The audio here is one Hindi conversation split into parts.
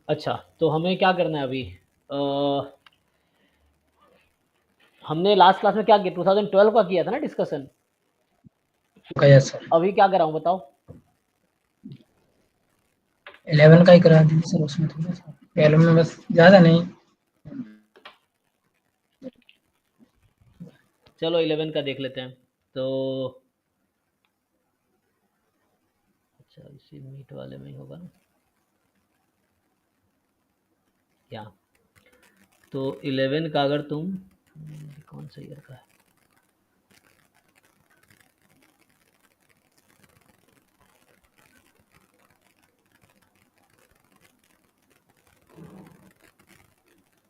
अच्छा, तो हमें क्या करना है अभी? हमने लास्ट क्लास में क्या किया, 2012 का किया था ना डिस्कशन। Yes sir. अभी क्या कराऊं बताओ? 11 का ही करा दीजिए सर, उसमें थोड़ा सा 12 में बस ज़्यादा नहीं। चलो 11 का देख लेते हैं। तो अच्छा, इसी मीट वाले में ही होगा ना क्या? तो 11 का अगर तुम कौन सा ईयर का है?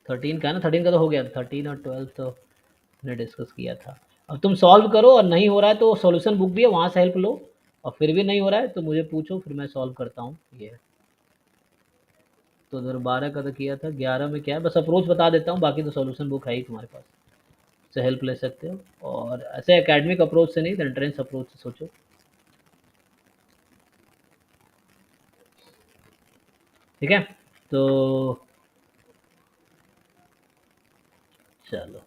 थर्टीन का है ना, 13 का तो हो गया, 13 और 12 तो हमने डिस्कस किया था। अब तुम सॉल्व करो, और नहीं हो रहा है तो सॉल्यूशन बुक भी है, वहाँ से हेल्प लो। और फिर भी नहीं हो रहा है तो मुझे पूछो, फिर मैं सॉल्व करता हूँ ये। तो 2012 का तो किया था, 11 में क्या है, बस अप्रोच बता देता हूँ, बाकी तो सॉल्यूशन बुक है ही तुम्हारे पास, से हेल्प ले सकते हो। और ऐसे एकेडमिक अप्रोच से नहीं, तो एंट्रेंस अप्रोच से सोचो। ठीक है, तो चलो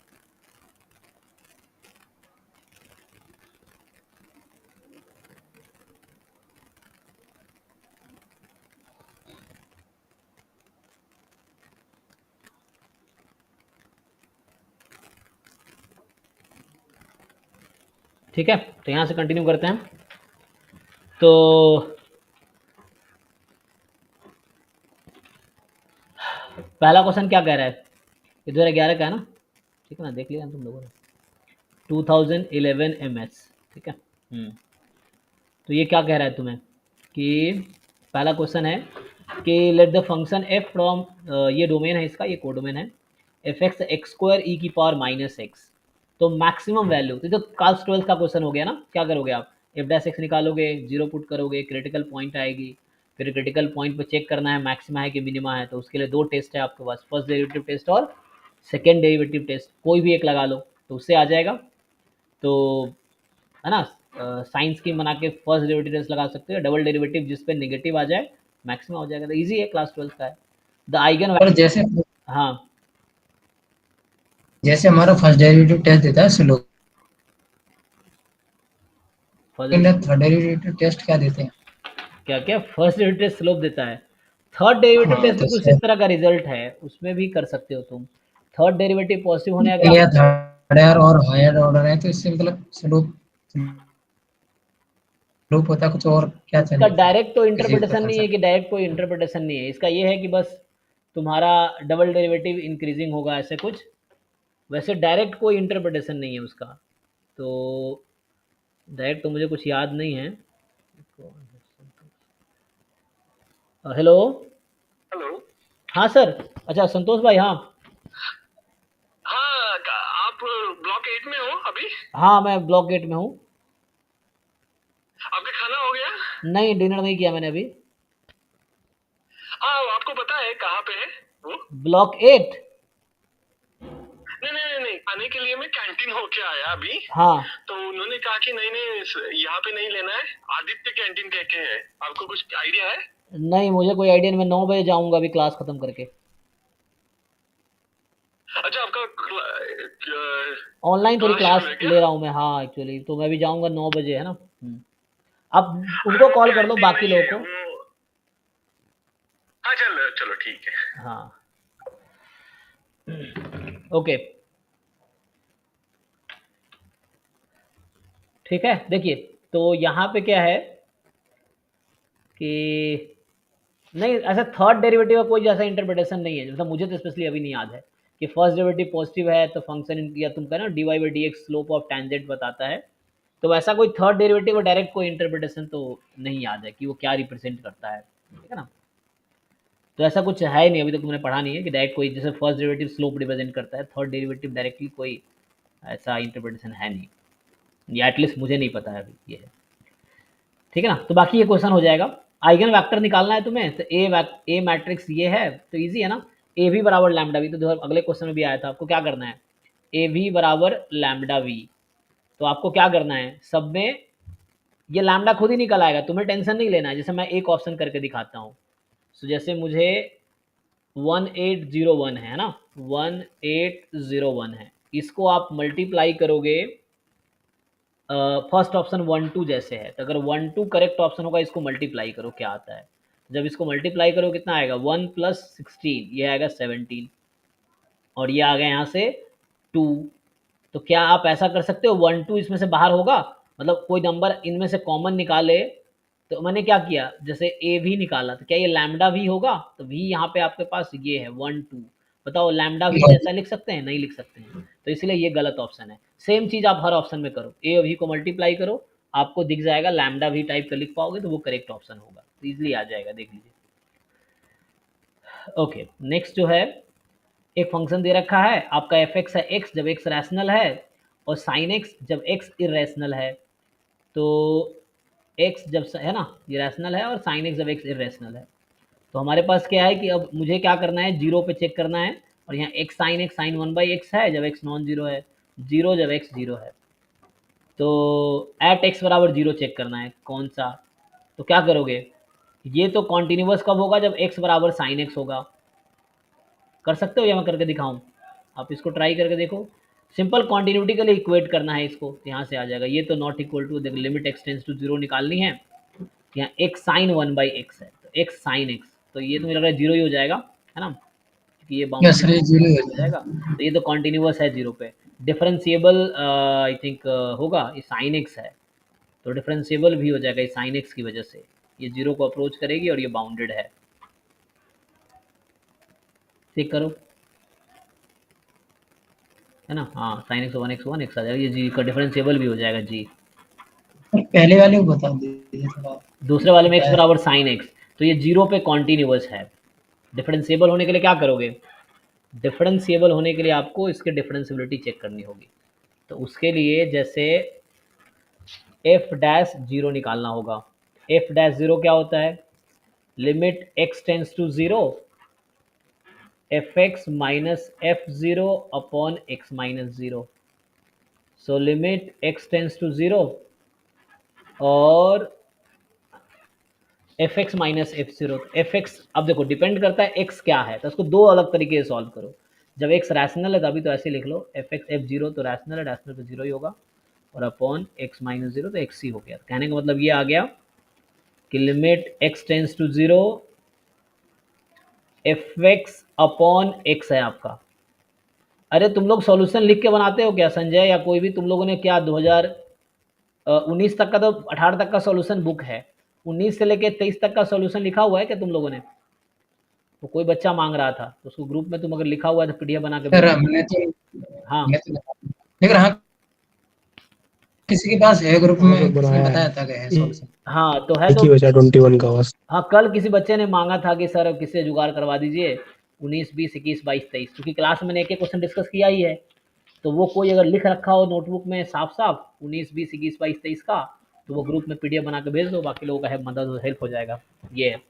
ठीक है, तो यहाँ से कंटिन्यू करते हैं। तो पहला क्वेश्चन क्या कह रहा है? ये 2011 का है ना, ठीक है ना, देख लिया तुम लोगों ने। 2011 MS, ठीक है। तो ये क्या कह रहा है तुम्हें कि पहला क्वेश्चन है कि let the function F from, ये डोमेन है इसका, ये कोडोमेन है, एफ एक्स एक्स स्क्वायर ई की पावर माइनस एक्स। तो मैक्सिमम वैल्यू, तो क्लास 12 का क्वेश्चन हो गया ना, क्या करोगे आप? एफ डैश एक्स निकालोगे, जीरो पुट करोगे, क्रिटिकल पॉइंट आएगी, फिर क्रिटिकल पॉइंट पे चेक करना है मैक्सिमा है कि मिनिमा है। तो उसके लिए दो टेस्ट है आपके पास, फर्स्ट डेरिवेटिव टेस्ट और सेकेंड डेरिवेटिव टेस्ट, कोई भी एक लगा लो तो उससे आ जाएगा। तो है ना, साइंस की बना के फर्स्ट डेरिवेटिव टेस्ट लगा सकते हो, डबल डेरिवेटिव जिस पे नेगेटिव आ जाए मैक्सिमम हो जाएगा। तो इजी है, क्लास 12 का है। द आइगन, और जैसे हाँ, जैसे हमारा फर्स्ट डेरिवेटिव टेस्ट देता है slow, first, third derivative test क्या देते हैं? क्या क्या फर्स्ट डेरिवेटिव स्लोप देता है? थर्ड डेरिवेटिव हाँ टेस्ट भी तो कुछ इस तरह का रिजल्ट है, उसमें भी कर सकते हो तुम। थर्ड डेरिवेटिव पॉजिटिव होने का क्या या मतलब? थर्ड और हायर ऑर्डर है, तो इससे मतलब स्लोप स्लोप होता है कुछ और, क्या इसका चाहिए था डायरेक्ट तो किसी को इंटरप्रिटेशन पता नहीं है, सर? कि डायरेक्ट कोई इंटरप्रिटेशन नहीं है इसका, ये है कि बस तुम्हारा डबल डेरिवेटिव इंक्रीजिंग होगा ऐसे कुछ। वैसे डायरेक्ट कोई इंटरप्रिटेशन नहीं है उसका। तो डायरेक्ट तो मुझे कुछ याद नहीं है। हेलो। हेलो। हाँ सर। अच्छा संतोष भाई, हाँ। हाँ, आप ब्लॉक 8 में हो अभी? हाँ मैं ब्लॉक गेट में हूँ। आपका खाना हो गया? नहीं, डिनर नहीं किया मैंने अभी। हाँ, आपको पता है कहाँ पे है वो? ब्लॉक 8। नहीं नहीं नहीं नहीं, आने के लिए मैं कैंटीन होके आया अभी। हाँ। तो उन्होंने कहा कि नहीं नहीं, यहाँ पे नहीं लेना है, आदित्य कैंटीन कह के है। आपको कुछ आइडिया है? नहीं, मुझे कोई आइडिया नहीं, मैं 9 बजे जाऊँगा अभी क्लास ख़त्म करके। अच्छा, आपका ऑनलाइन थोड़ी क्लास क्लास शुरू है क्या? ले रहा हूँ मैं, हाँ एक्चुअली तो मैं भी जाऊँगा 9 बजे, है ना। आप उनको वो कॉल कर लो, कैंटीन बाकी नहीं लोगों है को। वो। हाँ, चलो चलो ठीक है। हाँ, ओके, ठीक है। देखिए, तो यहाँ पे क्या है कि नहीं, ऐसा थर्ड डेरिवेटिव का कोई जैसा इंटरप्रिटेशन नहीं है, जैसा मुझे तो स्पेशली अभी नहीं याद है कि फर्स्ट डेरिवेटिव पॉजिटिव है तो फंक्शन, या तुम कहना d y by d x slope of tangent बताता है। तो वैसा कोई थर्ड डेरिवेटिव और डायरेक्ट कोई इंटरप्रिटेशन तो नहीं याद है कि वो क्या रिप्रेजेंट करता है, ठीक है ना। तो ऐसा कुछ है नहीं, अभी तक तुमने पढ़ा नहीं है कि डायरेक्ट कोई जैसे फर्स्ट डेरिवेटिव स्लोप रिप्रेजेंट करता है, थर्ड डेरिवेटिव डायरेक्टली कोई ऐसा इंटरप्रिटेशन है नहीं, या एटलीस्ट मुझे नहीं पता है अभी ये है। ठीक है ना, तो बाकी ये क्वेश्चन हो जाएगा। आइगन वेक्टर निकालना है तुम्हें, तो ए मैट्रिक्स ये है तो इजी है ना। ए वी बराबर लैम्डा वी, तो अगले क्वेश्चन में भी आया था, आपको क्या करना है? ए वी बराबर लैम्डा वी। तो आपको क्या करना है, सब में ये लैम्डा खुद ही निकल आएगा, तुम्हें टेंशन नहीं लेना है। जैसे मैं एक ऑप्शन करके दिखाता हूँ। तो जैसे मुझे 1801 है ना, 1801 है। इसको आप मल्टीप्लाई करोगे, फर्स्ट ऑप्शन 1 2 जैसे है, तो अगर 1 2 करेक्ट ऑप्शन होगा, इसको मल्टीप्लाई करो क्या आता है। जब इसको मल्टीप्लाई करो कितना आएगा, 1 + 16, ये आएगा 17, और ये आ गया यहाँ से 2। तो क्या आप ऐसा कर सकते हो, 1 2 इसमें से बाहर होगा, मतलब कोई नंबर इनमें से कॉमन निकाले, तो मैंने क्या किया, जैसे ए भी निकाला, तो क्या ये लैम्डा भी होगा, तो भी यहाँ पे आपके पास ये है 1 2। बताओ लैम्डा भी जैसा लिख सकते हैं, नहीं लिख सकते हैं, तो इसलिए ये गलत ऑप्शन है। सेम चीज़ आप हर ऑप्शन में करो, ए और भी को मल्टीप्लाई करो, आपको दिख जाएगा लैम्डा भी टाइप का लिख पाओगे, तो वो करेक्ट ऑप्शन होगा, तो ईजिली आ जाएगा, देख लीजिए। ओके, नेक्स्ट जो है, एक फंक्शन दे रखा है आपका, एफ एक्स है एक्स जब एक्स रैशनल है, और साइन एक्स जब एक्स इरेशनल है। तो एक्स जब है ना ये रैशनल है, और साइन एक्स जब एक्स इरेशनल है, तो हमारे पास क्या है कि अब मुझे क्या करना है, जीरो पे चेक करना है, और यहाँ एक्स साइन 1/x है जब एक्स नॉन जीरो है, जीरो जब एक्स जीरो है। तो एट एक्स बराबर जीरो चेक करना है कौन सा, तो क्या करोगे, ये तो कॉन्टिन्यूस कब होगा, जब एक्स बराबर साइन एक्स होगा। कर सकते हो या मैं करके दिखाऊं, आप इसको ट्राई करके देखो। सिंपल कॉन्टिन्यूटी के लिए इक्वेट करना है इसको, यहाँ से आ जाएगा, ये तो नॉट इक्वल टू, देखो limit x tends to zero निकालनी है, यहाँ एक्स साइन 1/x है, तो एक्स साइन एक्स, तो ये तो मुझे लग रहा है जीरो ही हो जाएगा, है ना, क्योंकि ये यस बाउंड्री रे, जीरो हो हो जाएगा। जाएगा, तो ये तो कॉन्टिन्यूस है जीरो पे। डिफरेंशिएबल आई थिंक होगा, ये साइन एक्स है, तो डिफरेंशिएबल भी हो जाएगा, ये साइन एक्स की वजह से ये जीरो को अप्रोच करेगी, और ये बाउंडेड है। चेक करो, है ना, हाँ साइन एक्स 1x आ जाएगा, ये जी का डिफरेंशिएबल भी हो जाएगा जी। और पहले वाले को बता दीजिए थोड़ा। दूसरे वाले में एक्स बराबर साइन एक्स, तो ये जीरो पे कॉन्टिन्यूस है। डिफरेंशिएबल होने के लिए क्या करोगे, डिफरेंशिएबल होने के लिए आपको इसके डिफरेंशियबिलिटी चेक करनी होगी, तो उसके लिए जैसे एफ डैश जीरो निकालना होगा। एफ डैश जीरो क्या होता है, limit x tends to zero, f x minus f zero upon x minus zero. So limit x tends to zero और f x minus f zero. F x, अब देखो डिपेंड करता है एक्स क्या है, तो उसको दो अलग तरीके से सॉल्व करो। जब एक्स रैशनल है तभी तो ऐसे लिख लो, एफ एक्स एफ जीरो तो रैशनल है, रैशनल तो जीरो ही होगा, और अपॉन एक्स माइनस जीरो तो एक्स ही हो गया। कहने का मतलब ये आ गया कि limit x tends to zero, f x upon x है आपका। अरे तुम लोग सॉल्यूशन लिख के बनाते हो क्या संजय, या कोई भी, तुम लोगों ने क्या 2019 तक का, तो 18 तक का सॉल्यूशन बुक है, 19 से लेके 23 तक का सॉल्यूशन लिखा हुआ है क्या तुम लोगों ने। तो कोई बच्चा मांग रहा था, तो उसको ग्रुप में तुम अगर लिखा हुआ है तो पीडीएफ बना के सर भेज। हमने तो हाँ लेकिन हाँ, किसी के पास है ग्रुप में, हाँ सर किसी ने बनाया बताया है, था कि है सॉल्यूशन। हाँ, तो है एक तो। ही बचा 21 का बस। हाँ, कल किसी बच्चे ने मांगा था कि सर किसी से जुगाड़ करवा दीजिए 19 20 21 22 23, क्योंकि क्लास में मैंने एक एक क्वेश्चन डिस्कस किया ही है, तो वो कोई अगर लिख रखा हो नोटबुक में साफ साफ 19 20 21 22 23 का, तो वो ग्रुप में पीडीएफ बना के भेज दो, बाकी लोगों का है मदद हेल्प हो जाएगा। ये है,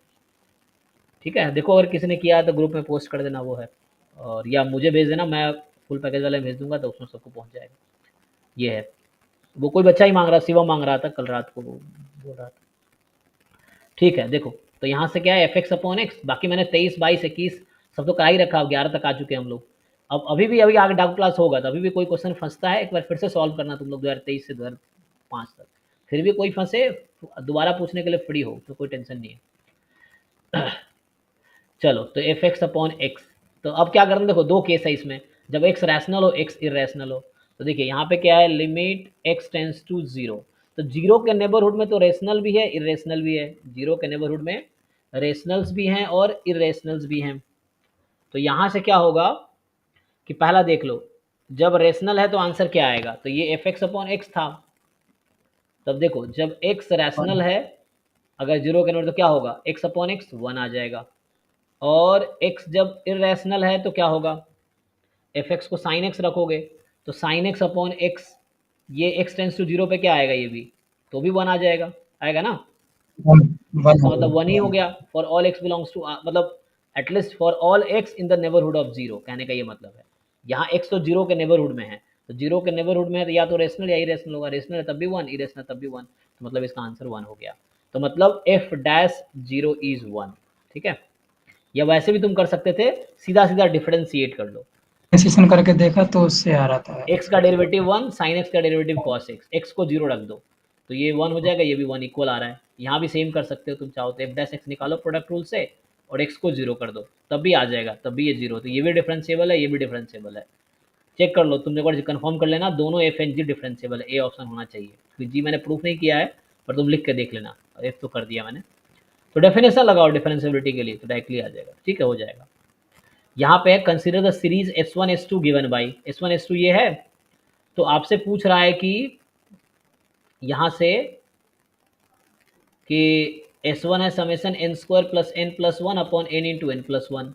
ठीक है, देखो अगर किसी ने किया है तो ग्रुप में पोस्ट कर देना, वो है, और या मुझे भेज देना, मैं फुल पैकेज वाले भेज दूंगा, तो उसमें सबको पहुंच जाएगा। ये है, वो कोई बच्चा ही मांग रहा, शिवा मांग रहा था कल रात को, वो बोल रहा था। ठीक है, देखो तो यहाँ से क्या है, एफ एक्स अपॉन एक्स, बाकी मैंने 23 22 21 सब तो करा ही रखा, 11 तक आ चुके हैं हम लोग। अब अभी आगे डाउट क्लास होगा, तो अभी भी कोई क्वेश्चन फंसता है, एक बार फिर से सॉल्व करना तुम लोग 2023 से 2005 तक, फिर भी कोई फंसे दोबारा पूछने के लिए फ्री हो, तो कोई टेंशन नहीं है। चलो, तो एफ एक्स अपॉन एक्स, तो अब क्या करना, देखो दो केस है इसमें, जब एक्स रैशनल हो एक्स इरेशनल हो। तो देखिए यहाँ पे क्या है, limit x tends to zero, तो जीरो के नेबरहुड में तो रेशनल भी है इरेशनल भी है, जीरो के नेबरहुड में रेशनल्स भी हैं और इरेशनल्स भी हैं। तो यहाँ से क्या होगा कि पहला देख लो, जब रेशनल है तो आंसर क्या आएगा, तो ये एफ एक्स अपॉन एक्स था। तब देखो जब एक्स रैशनल है, अगर जीरो के नेबरहुड तो क्या होगा, एक्स अपॉन एक्स 1 आ जाएगा, और x जब इरेशनल है तो क्या होगा, एफ एक्स को साइन एक्स रखोगे, तो साइन एक्स अपॉन एक्स, ये x टेंस टू जीरो पे क्या आएगा, ये भी तो भी 1 आ जाएगा, आएगा ना, इसका मतलब 1 ही हो गया, for all x belongs to, मतलब at least for all x in the neighbourhood of zero, कहने का ये मतलब है, यहाँ x तो जीरो के नेबरहुड में है, तो जीरो के नेबरहुड में या तो रेशनल या इरेशनल होगा, रेशनल है तब भी 1, इरेशनल तब भी 1, तो मतलब इसका आंसर 1 हो गया। तो मतलब एफ डैश जीरो इज 1, ठीक है। या वैसे भी तुम कर सकते थे, सीधा सीधा डिफरेंशिएट कर लो। डिफरेंशिएशन करके देखा तो उससे आ रहा था। एक्स का डेरिवेटिव 1, साइन एक्स का डेरिवेटिव कॉस एक्स, एक्स को 0 रख दो तो ये 1 हो जाएगा, ये भी 1 इक्वल आ रहा है। यहाँ भी सेम कर सकते हो तुम चाहो तो, एफ डैश एक्स निकालो प्रोडक्ट रूल से और एक्स को 0 कर दो, तब भी आ जाएगा, तब भी ये 0। तो ये भी डिफरेंशिएबल है, ये भी डिफरेंशिएबल है। चेक कर लो तुम, एक बार कंफर्म कर लेना, दोनों एफ एंड जी डिफरेंशिएबल है, ए ऑप्शन होना चाहिए। क्योंकि जी मैंने प्रूफ नहीं किया है, पर तुम लिख के देख लेना, एफ तो कर दिया मैंने। तो डेफिनेशन लगाओ डिफरेंशिएबिलिटी के लिए तो डायरेक्टली आ जाएगा, ठीक है, हो जाएगा। यहाँ पे consider the series S1 S2 given by, S1 S2 ये है, तो आपसे पूछ रहा है कि यहाँ से कि S1 है summation n square plus n plus one upon n into n plus one.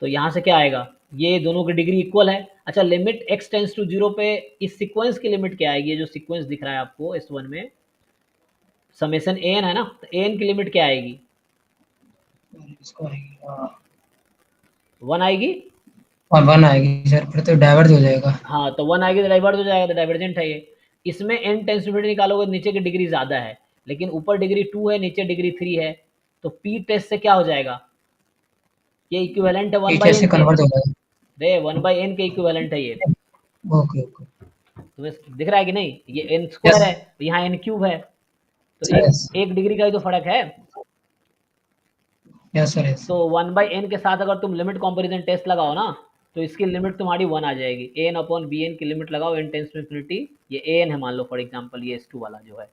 तो यहाँ से क्या आएगा, ये दोनों की डिग्री इक्वल है। अच्छा, लिमिट x टेंस टू 0 पे इस सीक्वेंस की लिमिट क्या आएगी, ये जो सीक्वेंस दिख रहा है आपको S1 में, समेसन an है ना, तो an की लिमिट क्या आएगी, इसको आएगी 1 आएगी। और 1 आएगी सर, फिर तो डाइवर्ज हो जाएगा। हाँ, तो 1 आएगी तो डाइवर्ज हो जाएगा, तो डाइवर्जेंट है ये। इसमें n टेंस टू इन्फिनिटी निकालोगे तो नीचे की डिग्री ज़्यादा है, लेकिन ऊपर डिग्री 2 है, नीचे डिग्री 3 है, तो p टेस्ट से क्या हो जाएगा, ये इक्विवेलेंट है 1 पीछे बाई से एन के। कन्वर्ट हो जाएगा। रे 1 बाई एन के इक्विवेलेंट है ये, ओके ओके। तुम्हें दिख रहा है कि नहीं, ये एन यस स्क्वायर है तो यहाँ एन क्यूब है, तो सर, यस एक डिग्री का ही तो फर्क है। Yes sir, yes. तो 1 बाई एन के साथ अगर तुम लिमिट कंपैरिजन टेस्ट लगाओ ना, तो इसकी लिमिट तुम्हारी 1 आ जाएगी। A N upon B N की लिमिट लगाओ, एन टेंस टू इन्फिनिटी, ये ए एन है मान लो फॉर एग्जाम्पल, ये S2 वाला जो है,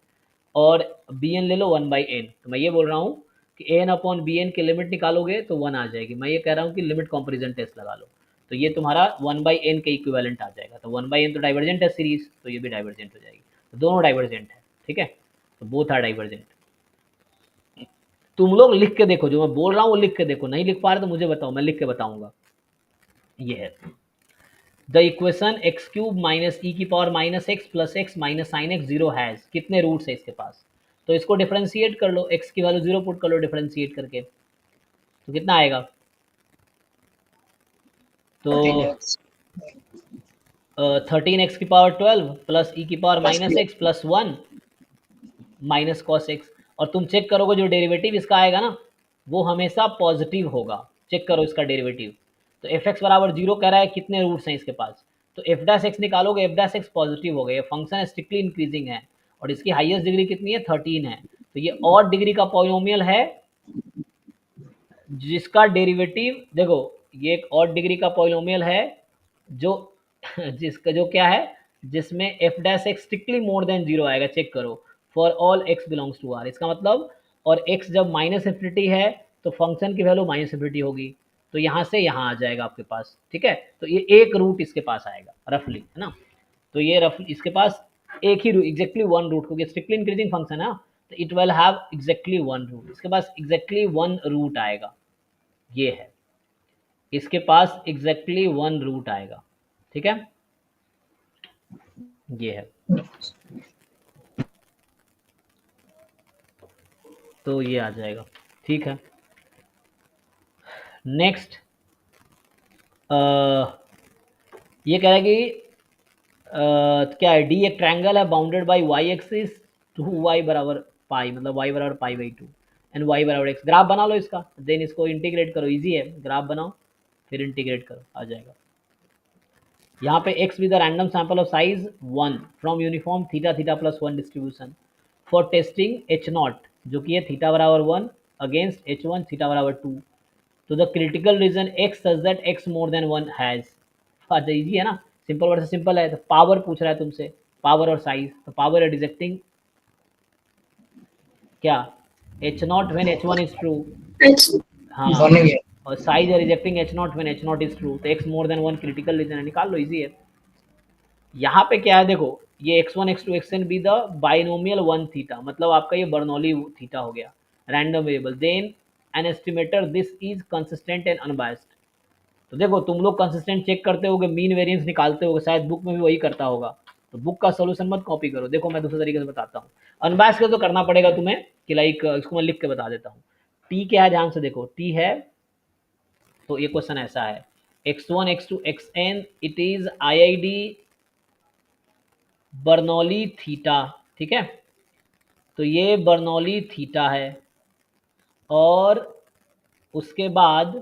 और बी एन ले लो 1 बाई एन। तो मैं ये बोल रहा हूँ कि A N upon B N की लिमिट निकालोगे तो 1 आ जाएगी। मैं ये कह रहा हूँ कि लिमिट कंपैरिजन टेस्ट लगा लो, तो ये तुम्हारा 1 बाई एन के इक्विवेलेंट आ जाएगा। तो 1 बाई एन तो डाइवर्जेंट है सीरीज, तो ये भी डाइवर्जेंट हो जाएगी, तो दोनों डाइवर्जेंट है, ठीक है, तो बोथ आर डाइवर्जेंट। तुम लोग लिख के देखो, जो मैं बोल रहा हूँ वो लिख के देखो, नहीं लिख पा रहे तो मुझे बताओ, मैं लिख के बताऊंगा। ये है the equation x cube minus e की power minus x plus x minus sine x zero has, कितने रूट्स है इसके पास, तो इसको डिफरेंशिएट कर लो, एक्स की वैल्यू 0 पुट कर लो डिफरेंशिएट करके, तो कितना आएगा, तो 13x की पावर 12 प्लस ई की power minus x plus 1 minus cos x. और तुम चेक करोगे जो डेरिवेटिव इसका आएगा ना, वो हमेशा पॉजिटिव होगा। चेक करो इसका डेरिवेटिव, तो एफ एक्स बराबर 0 कह रहा है, कितने रूट्स हैं इसके पास, तो एफ डैश एक्स निकालोगे, एफ डैश एक्स पॉजिटिव हो गया, ये फंक्शन स्ट्रिक्टली इंक्रीजिंग है और इसकी हाईएस्ट डिग्री कितनी है, 13 है। तो ये और डिग्री का पॉलिनोमियल है जिसका डेरिवेटिव देखो, ये एक और डिग्री का पॉलिनोमियल है जो जिसका जो क्या है, जिसमें f dash x strictly more than 0 आएगा। चेक करो, for all x belongs to R, इसका मतलब, और एक्स जब माइनस इन्फिनिटी है तो फंक्शन की वैल्यू माइनस इन्फिनिटी होगी, तो यहाँ से यहाँ आ जाएगा आपके पास, ठीक है। तो ये एक रूट इसके पास आएगा रफली, है ना, तो ये रफली इसके पास एक ही एग्जैक्टली वन रूट, क्योंकि स्ट्रिक्टली इंक्रीजिंग फंक्शन है, तो it will have exactly one root, इसके पास एग्जैक्टली वन रूट आएगा, ये है, इसके पास एग्जैक्टली वन रूट आएगा, ठीक है, ये है। तो ये आ जाएगा, ठीक है। नेक्स्ट ये कह रहा है कि क्या है, डी एक ट्रायंगल है bounded by y axis to y बराबर पाई, मतलब वाई बराबर पाई बाई 2 एंड वाई बराबर एक्स। ग्राफ बना लो इसका, देन इसको इंटीग्रेट करो, इजी है, ग्राफ बनाओ फिर इंटीग्रेट करो, आ जाएगा। यहाँ पे x with random sample of size 1 from uniform theta theta plus 1 distribution for testing h0, जो कि है थीटा बराबर 1 अगेंस्ट h1 थीटा बराबर 2, तो the critical reason x such that x more than 1 has. अच्छा इजी है ना, सिंपल वर्ड से सिंपल है। तो पावर पूछ रहा है तुमसे, पावर और साइज, तो पावर है रिजेक्टिंग क्या, h0 when h1 is true, हाँ, बन गया। और साइज है rejecting h0 when h0 is true, तो x more than 1 critical reason है, निकाल लो, इजी है। यहाँ पे क्या है देखो, ये x1 x2 xn be the binomial 1 theta, मतलब आपका ये बर्नौली थीटा हो गया, random variable, then an estimator this is consistent and unbiased. तो देखो तुम लोग कंसिस्टेंट चेक करते होगे, मीन वेरिएंस निकालते होगे, शायद बुक में भी वही करता होगा, तो बुक का सोल्यूशन मत कॉपी करो। देखो मैं दूसरे तरीके से बताता हूँ, अनबायस्ड का तो करना पड़ेगा तुम्हें, कि लाइक इसको मैं लिख के बता देता हूँ। टी क्या है, ध्यान से देखो, टी है, तो ये क्वेश्चन ऐसा है, x1 x2 xn it is IID Bernoulli theta, ठीक है, तो ये बर्नौली थीटा है, और उसके बाद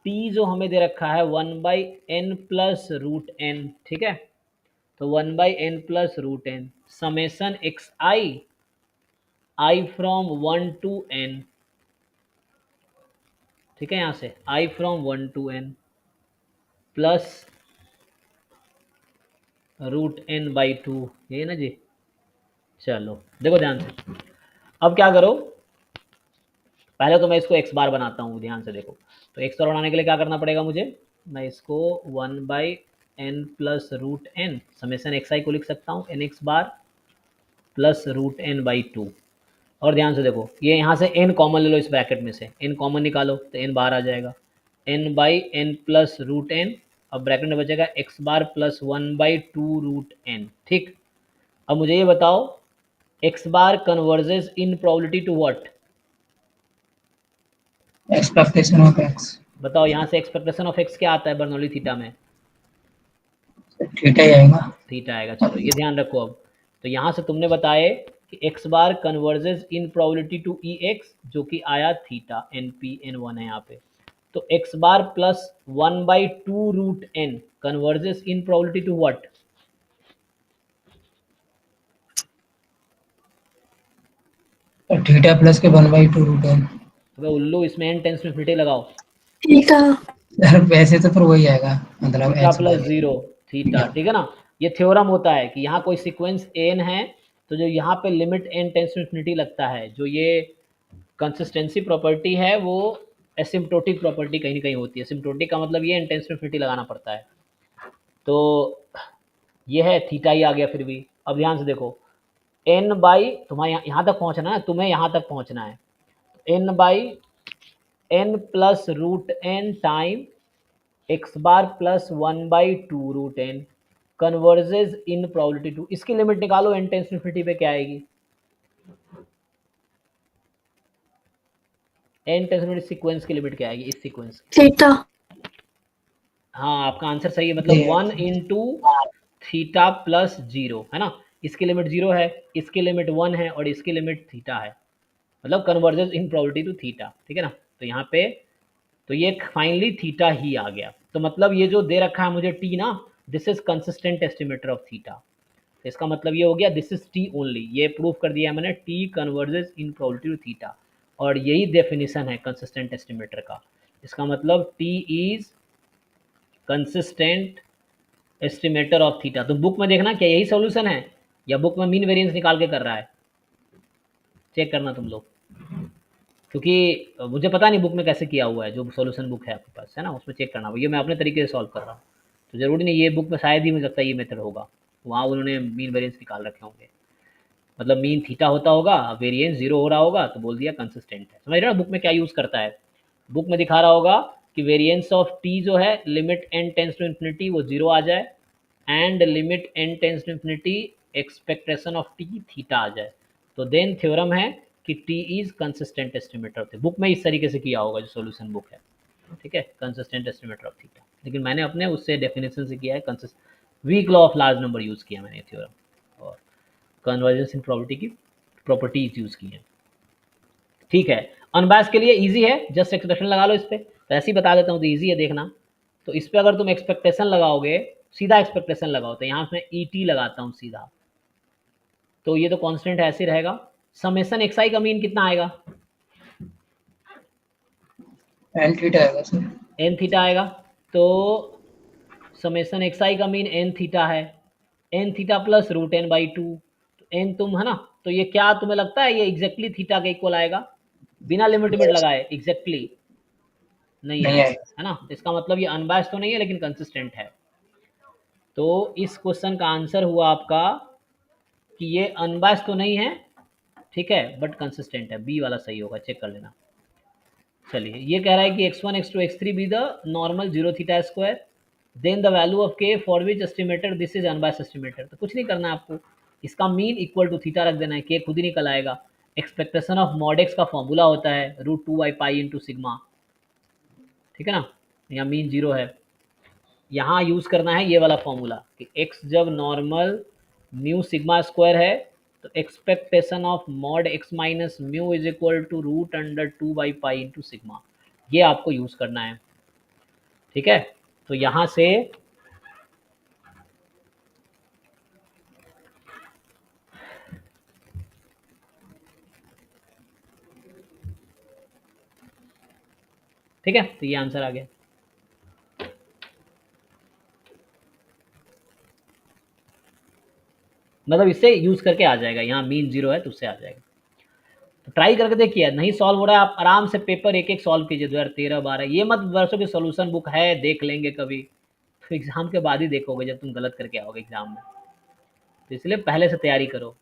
t जो हमें दे रखा है 1/n प्लस रूट एन, ठीक है। तो 1/n plus root n summation x i from 1 to n, ठीक है, यहां से i from 1 to n plus root n by 2, ये ना जी। चलो देखो ध्यान से, अब क्या करो, पहले तो मैं इसको x बार बनाता हूँ, ध्यान से देखो। तो x बार बनाने के लिए क्या करना पड़ेगा मुझे, मैं इसको 1/n plus root n summation x i को लिख सकता हूँ n x bar plus root n by 2। और ध्यान से देखो, ये यहाँ से n कॉमन ले लो, इस ब्रैकेट में से n कॉमन निकालो तो n बाहर आ जाएगा, n by n plus root n. अब ब्रैकेट में बचेगा x bar plus 1/2 root n, ठीक। अब मुझे ये बताओ x bar converges in probability to what, expectation of x, बताओ यहाँ से एक्सपेक्टेशन ऑफ x क्या आता है बर्नौली थीटा में, थीटा ही आएगा। थीटा आएगा। चलो ये ध्यान रखो। अब तो यहाँ से तुमने बताए कि x bar converges in probability to E x, जो कि आया theta, n p n one है यहाँ पे। तो x bar plus 1/2 root n converges in probability to what, theta plus के 1/2 रूट एन। अबे उल्लू, इसमें n टेंस में फिटे लगाओ, थीटा। सर वैसे तो फिर वही आएगा, मतलब थीटा एक्स प्लस बार 0 थीटा, ठीक है ना। ये थ्योरम होता है कि यहाँ कोई सीक्वेंस n है, तो जो यहाँ पे limit n tends to infinity लगता है, जो ये कंसिस्टेंसी प्रॉपर्टी है, वो एसिम्प्टोटिक प्रॉपर्टी कहीं ना कहीं होती है। एसिम्प्टोटिक का मतलब ये n टेंस टू इन्फिनिटी लगाना पड़ता है। तो ये है थीटा ही आ गया फिर भी। अब ध्यान से देखो, n बाई, तुम्हारे यहाँ तक पहुँचना है, तुम्हें यहाँ तक पहुँचना है, n by n plus root n time x bar plus 1/2 root n converges in probability to, इसकी लिमिट निकालो n टेंस टू इन्फिनिटी पे क्या आएगी, n tends to infinity sequence की लिमिट क्या आएगी, इस सीक्वेंस की। थीटा। हाँ आपका आंसर सही है, मतलब 1 इंटू थीटा प्लस 0 है ना। इसकी लिमिट 0 है, इसकी लिमिट 1 है और इसकी लिमिट थीटा है, मतलब converges in probability to theta, ठीक है ना। तो यहाँ पे तो ये फाइनली थीटा ही आ गया। तो मतलब ये जो दे रखा है मुझे टी ना, this is consistent estimator of theta. तो इसका मतलब ये हो गया दिस इज टी ओनली, ये प्रूफ कर दिया है मैंने, T converges in probability to theta. और यही डेफिनेशन है कंसिस्टेंट एस्टिमेटर का। इसका मतलब T is consistent estimator of theta. तो बुक में देखना क्या यही सॉल्यूशन है, या बुक में मीन वेरिएंस निकाल के कर रहा है, चेक करना तुम लोग, क्योंकि मुझे पता नहीं बुक में कैसे किया हुआ है, जो सॉल्यूशन बुक है आपके पास है ना, उसमें चेक करना। ये मैं अपने तरीके से सॉल्व कर रहा हूँ, तो ज़रूरी नहीं ये बुक में, शायद ही मुझे लगता है ये मेथड होगा, वहाँ उन्होंने मीन वेरिएंस निकाल रखे होंगे। मतलब मीन थीटा होता होगा, वेरिएंस 0 हो रहा होगा, तो बोल दिया कंसिस्टेंट है। समझ रहे हो बुक में क्या यूज़ करता है, बुक में दिखा रहा होगा कि वेरिएंस ऑफ टी जो है limit n tends to infinity वो 0 आ जाए, and limit n tends to infinity expectation of t theta आ जाए, तो देन थ्योरम है कि t is consistent estimator of. Book में इस तरीके से किया होगा जो सॉल्यूशन बुक है, ठीक है, कंसिस्टेंट एस्टिमेटर ऑफ थीटा। लेकिन मैंने अपने उससे डेफिनेशन से किया है, consist weak law of large number use किया मैंने थ्योरम, और कन्वर्जेंस इन प्रॉपर्टी की प्रॉपर्टीज यूज़ की हैं, ठीक है। अनबायस के लिए इजी है, जस्ट एक्सप्रेशन लगा लो इस पर, तो ऐसे ही बता देता हूँ, तो ईजी है देखना। तो इस पर अगर तुम एक्सपेक्टेशन लगाओगे, सीधा एक्सपेक्टेशन लगाओ, तो यहाँ मैं ई टी लगाता हूँ सीधा, तो ये तो कांस्टेंट ऐसे रहेगा। समेशन एक्स आई का मीन कितना आएगा, एन थीटा आएगा सर। एन थीटा आएगा। तो समेशन एक्स आई का मीन एन थीटा है, n theta plus root n by 2। तो एन तुम है ना, तो ये क्या तुम्हें लगता है ये एग्जैक्टली थीटा के इक्वल आएगा, बिना लिमिट लिमिट लगाए एग्जैक्टली नहीं नहीं आएगा, आएगा। है ना। इसका मतलब ये अनबायस तो नहीं है लेकिन कंसिस्टेंट है। तो इस क्वेश्चन का आंसर हुआ आपका कि ये अनबायस तो नहीं है, ठीक है, बट कंसिस्टेंट है, बी वाला सही होगा, चेक कर लेना। चलिए ये कह रहा है कि x1 x2 x3 be the normal 0 theta square, then the value of k for which estimated this is unbiased estimated. तो कुछ नहीं करना है आपको, इसका मीन इक्वल टू थीटा रख देना है, k खुद ही निकल आएगा। एक्सपेक्टेशन ऑफ मॉड x का फॉर्मूला होता है √2/पाई इंटू सिग्मा, ठीक है ना। यहाँ मीन 0 है, यहाँ यूज़ करना है ये वाला फॉर्मूला कि x जब नॉर्मल म्यू सिग्मा स्क्वायर है तो expectation of mod x minus mu is equal to root under 2/पाई इंटू सिग्मा, ये आपको यूज करना है, ठीक है। तो यहां से ठीक है, तो ये आंसर आ गया। मतलब इससे यूज करके आ जाएगा, यहाँ मीन 0 है तो उससे आ जाएगा। तो ट्राई करके देखिए, नहीं सॉल्व हो रहा है आप आराम से पेपर एक एक सॉल्व कीजिए 2013-12, ये मत वर्षों की सोल्यूशन बुक है देख लेंगे कभी, तो एग्जाम के बाद ही देखोगे जब तुम गलत करके आओगे एग्जाम में। तो इसलिए पहले से तैयारी करो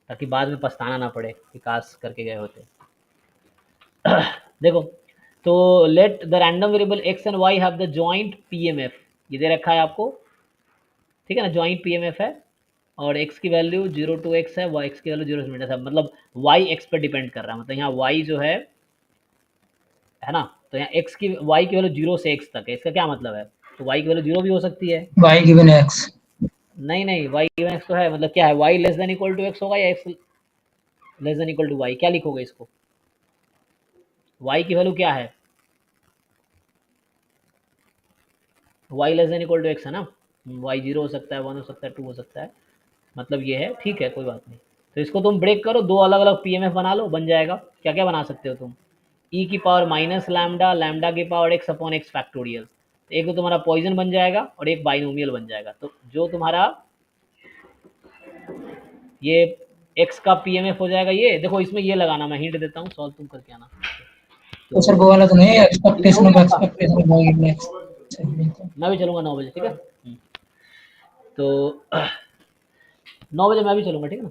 ताकि बाद में पछताना ना पड़े कि काश करके गए होते। देखो, तो let the random variable x and why have the joint PMF, ये दे रखा है आपको, ठीक है ना, जॉइंट पीएमएफ है, और x की वैल्यू 0 to x है, y x की वैल्यू 0 से है, मतलब y x पर डिपेंड कर रहा है, मतलब यहाँ y जो है ना, तो यहाँ x की y की वैल्यू 0 से x तक है, इसका क्या मतलब है, तो y की वैल्यू 0 भी हो सकती है। y गिवन x, नहीं नहीं, y गिवन x तो है, मतलब क्या है, y less than equal to x होगा या x less than equal to y, क्या लिखोगे इसको, y की वैल्यू क्या है, y less than equal to x है ना, y 0 हो सकता है, 1 हो सकता है, 2 हो सकता है, मतलब ये है, ठीक है कोई बात नहीं। तो इसको तुम ब्रेक करो, दो अलग अलग पीएमएफ बना लो, बन जाएगा। क्या क्या बना सकते हो तुम, ई की पावर माइनस लैम्डा, लैम्डा की power x upon x factorial, एक तो तुम्हारा पॉइजन बन जाएगा और एक बाइनोमियल बन जाएगा। तो जो तुम्हारा ये एक्स का पीएमएफ हो जाएगा, ये देखो इसमें ये लगाना, मैं हिंट देता हूँ, सॉल्व तुम करके आना। तो सर वो वाला तो नहीं है, expectation of y given x, मैं भी चलूंगा 9 बजे, ठीक है। तो 9 बजे मैं भी चलूंगा, ठीक है ना।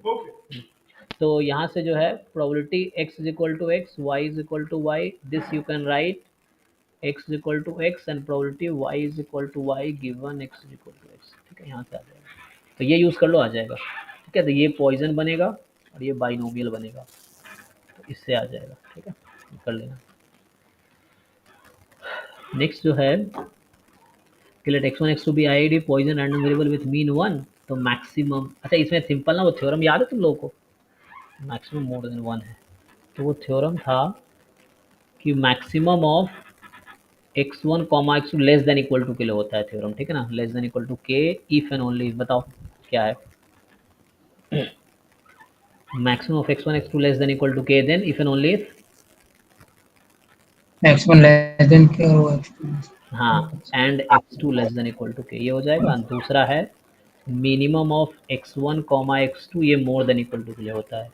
तो यहाँ से जो है probability x is equal to x, y is equal to y, this you can write x is equal to x and probability y is equal to y given x is equal to x, ठीक है, यहाँ से आ जाएगा। तो ये यूज़ कर लो, आ जाएगा, ठीक है। तो ये पॉइजन बनेगा और ये बाइनोमियल बनेगा, तो इससे आ जाएगा, ठीक है, कर लेना। नेक्स्ट जो है कि let x1 x2 be ID Poisson random variable with mean 1, तो मैक्सिमम, अच्छा इसमें सिंपल ना वो थ्योरम याद है तुम लोगों को, मैक्सिमम मोर देन 1 है, तो वो थ्योरम था कि maximum of x1 comma x2 less than equal to के लिए होता है थ्योरम, ठीक है ना, less than equal to k if and only, बताओ क्या है, maximum of x1 x2 less than equal to k, then if and only if, x1 less than k और x2, हाँ, and x2 less than equal to k, ये हो जाएगा। दूसरा है minimum of x1 comma x2 ये मोर देन इक्वल टू के लिए होता है,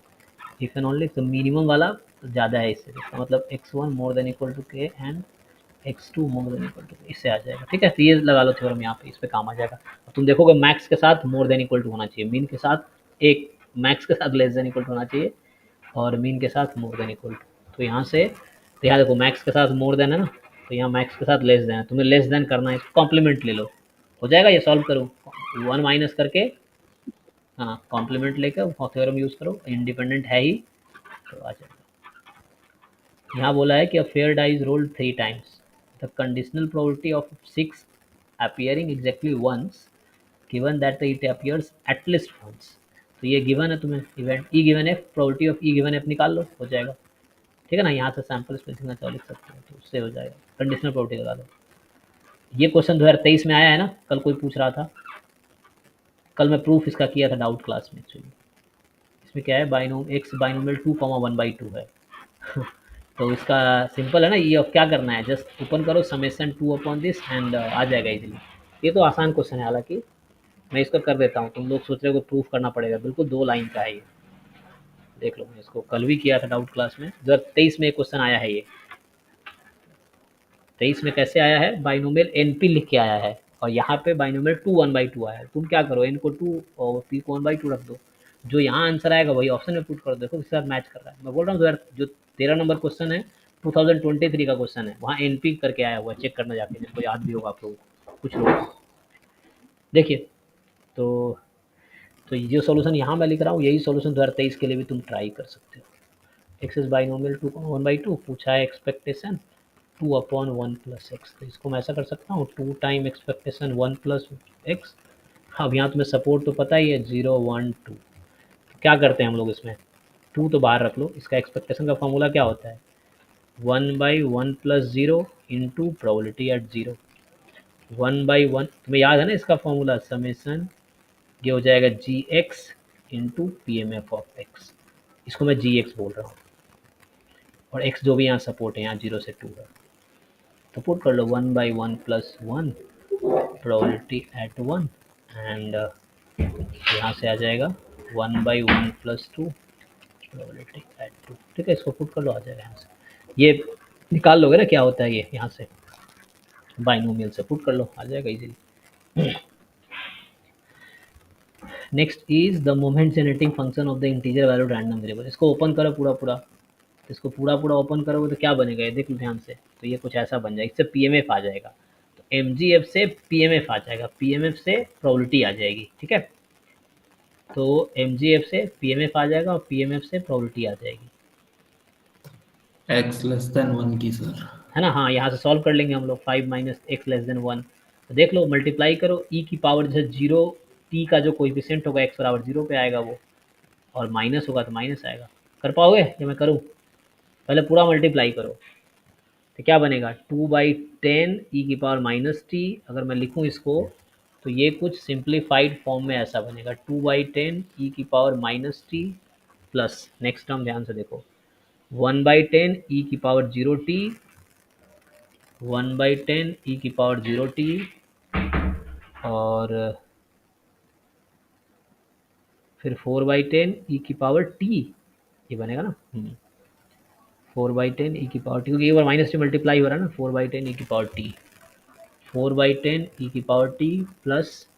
इफ एंड ओनली, तो मिनिमम वाला ज़्यादा है इससे, इसका मतलब x1 more than equal to k and x2 more than equal to, इससे आ जाएगा, ठीक है। तो ये लगा लो थ्योरम यहाँ पे, इस पे काम आ जाएगा। तुम देखोगे मैक्स के साथ मोर देन इक्वल टू होना चाहिए, मीन के साथ एक, मैक्स के साथ लेस देन इक्वल टू होना चाहिए और मीन के साथ मोर देन इक्वल टू। तो यहाँ से, तो यहाँ देखो मैक्स के साथ मोर देन है ना, तो यहाँ मैक्स के साथ लेस देन है, तुम्हें लेस देन करना है, इसको कॉम्प्लीमेंट ले लो, हो जाएगा। ये सॉल्व करो, 1 माइनस करके, हाँ कॉम्प्लीमेंट लेकर थ्योरम यूज़ करो, इंडिपेंडेंट है ही, तो आ जाएगा। यहाँ बोला है कि a fair die is rolled 3 times, the conditional probability of 6 appearing exactly once given that it appears at least once, तो ये गिवन है तुम्हें, event E given F, probability of E given F निकाल लो, हो जाएगा, ठीक है ना। यहाँ से सैम्पल स्पेस लिखना चाहो लिख सकते हो, तो उससे हो जाएगा, कंडीशनल प्रोबेबिलिटी लगा लो। ये क्वेश्चन 2023 में आया है ना, कल कोई पूछ रहा था, कल मैं प्रूफ इसका किया था डाउट क्लास में एक्चुअली। इसमें क्या है, बाइनोम एक्स बाइनोमियल 2,1/2 है। तो इसका सिंपल है ना, ये अब क्या करना है, जस्ट ओपन करो समेशन 2 अपॉन दिस एंड आ जाएगा इजीली। ये तो आसान क्वेश्चन है, हालांकि मैं इसको कर देता हूँ, तुम लोग सोच रहे हो प्रूफ करना पड़ेगा, बिल्कुल 2 लाइन का है ये, देख लो, मैं इसको कल भी किया था डाउट क्लास में, 2023 में एक क्वेश्चन आया है ये, 23 में कैसे आया है, बाइनोमियल एनपी लिख के आया है और यहाँ पे बाइनोमियल 2 1/2 आया है। तुम क्या करो, एन को 2 और पी को 1/2 रख दो, जो यहाँ आंसर आएगा वही ऑप्शन में पुट कर दो, देखो इसके साथ मैच कर रहा है। मैं बोल रहा हूँ जो 13 नंबर क्वेश्चन है 2023 का क्वेश्चन है, वहाँ एनपी करके आया हुआ है, चेक करना जाके, जिनको याद भी होगा आप लोग कुछ लोग, देखिए। तो ये जो सोल्यूशन यहाँ मैं लिख रहा हूँ, यही सोल्यूशन 2023 के लिए भी तुम ट्राई कर सकते हो। एक्स इज बाइनोमियल 2,1/2 पूछा है, एक्सपेक्टेशन 2 अपॉन 1 प्लस एक्स, तो इसको मैं ऐसा कर सकता हूँ 2 टाइम एक्सपेक्टेशन 1 प्लस एक्स। अब यहाँ तुम्हें सपोर्ट तो पता ही है 0 1 2, क्या करते हैं हम लोग इसमें, 2 तो बाहर रख लो, इसका एक्सपेक्टेशन का फॉर्मूला क्या होता है, 1/1 + 0 इंटू प्रोबेबिलिटी एट 0। 1/1 तुम्हें याद है ना इसका फॉर्मूला, समेसन ये हो जाएगा GX इंटू PMF(x). इसको मैं GX बोल रहा हूँ, और x जो भी यहाँ सपोर्ट है, यहाँ 0 से 2 है, तो पुट कर लो 1/1 + 1 प्रोबेबिलिटी एट 1 एंड यहाँ से आ जाएगा 1/1 + 2 प्रोबेबिलिटी एट 2। ठीक है, इसको पुट कर लो, आ जाएगा यहाँ से। ये निकाल लोगे ना क्या होता है ये, यहाँ से बाइनोमियल से पुट कर लो, आ जाएगा easily. Next is the moment generating function of the integer value random variable. इसको ओपन करो पूरा, इसको पूरा ओपन करोगे तो क्या बनेगा, ये देख लो ध्यान से, तो ये कुछ ऐसा बन जाएगा, इससे PMF आ जाएगा, तो MGF से PMF आ जाएगा, PMF से प्रोबेबिलिटी आ जाएगी। ठीक है, तो MGF से PMF आ जाएगा और PMF से प्रोबेबिलिटी आ जाएगी, x लेस देन 1 की सर, है ना। हाँ, यहाँ से सॉल्व कर लेंगे हम लोग, 5 - x लेस देन 1, तो देख लो मल्टीप्लाई करो, e की पावर जैसे 0, t का जो कोएफिशिएंट होगा x बराबर 0 पे आएगा वो, और माइनस होगा तो माइनस आएगा। कर पाओगे ये मैं करूँ, पहले पूरा मल्टीप्लाई करो, तो क्या बनेगा 2/10 e की पावर -t। अगर मैं लिखूँ इसको तो ये कुछ सिंप्लीफाइड फॉर्म में ऐसा बनेगा, 2/10 e की power -t plus, next term ध्यान से देखो, 1/10 e की पावर 0t, 1/10 e की पावर 0t, और फिर 4/10 e की पावर t, ये बनेगा ना 4/10 e की पावर t, क्योंकि एक बार माइनस से मल्टीप्लाई हो रहा है ना, 4/10 e की पावर t, 4/10 e की power t plus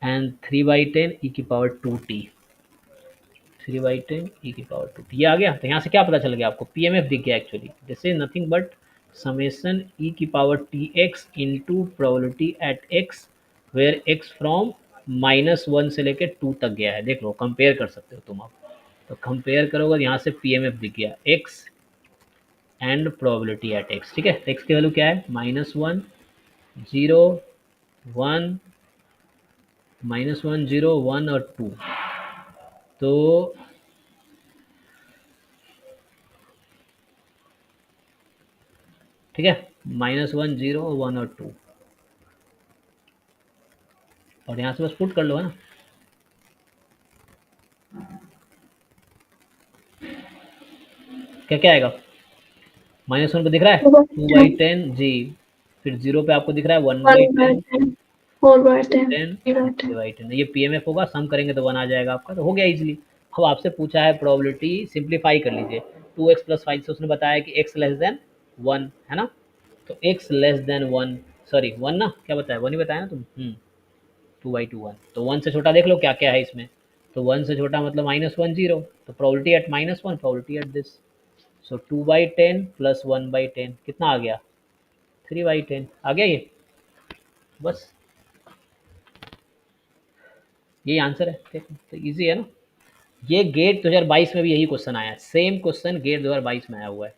and 3/10 e की पावर 2t, 3/10 e की पावर 2t, ये आ गया। तो यहाँ से क्या पता चल गया आपको, PMF दिख गया actually, this is nothing but summation e की power tx into probability at x, where x फ्रॉम -1 से लेकर 2 तक गया है। देख लो, कंपेयर कर सकते हो तुम अब, तो कंपेयर करोगे यहाँ से PMF दिख गया, x and probability at x। ठीक है, तो x की वैल्यू क्या है, -1 0 1 -1 0 1 और 2, तो ठीक है, -1 0 1 और 2, और यहाँ से बस पुट कर लो, है ना। क्या क्या आएगा, -1 पे दिख रहा है 2/10 जी, फिर 0 पे आपको दिख रहा है 1/10 10 डिवाइड, ये PMF होगा, सम करेंगे तो 1 आ जाएगा आपका, तो हो गया इजीली। अब आपसे पूछा है प्रोबेबिलिटी, सिंप्लीफाई कर लीजिए, 2x + 5 से उसने बताया कि x लेस देन 1, है ना, तो x लेस देन 1, सॉरी 1 ना, क्या बताया, 1 ही बताया ना तुम, 2/2 1, तो 1 से छोटा देख लो क्या क्या है इसमें, तो 1 से छोटा मतलब -1 0, तो probability at -1, probability at this, so 2/10 plus 1/10 कितना आ गया, 3/10 आ गया ये, बस यही आंसर है। ठीक है, तो ईजी है ना। ये गेट 2022 में भी यही क्वेश्चन आया है, सेम क्वेश्चन गेट 2022 में आया हुआ है,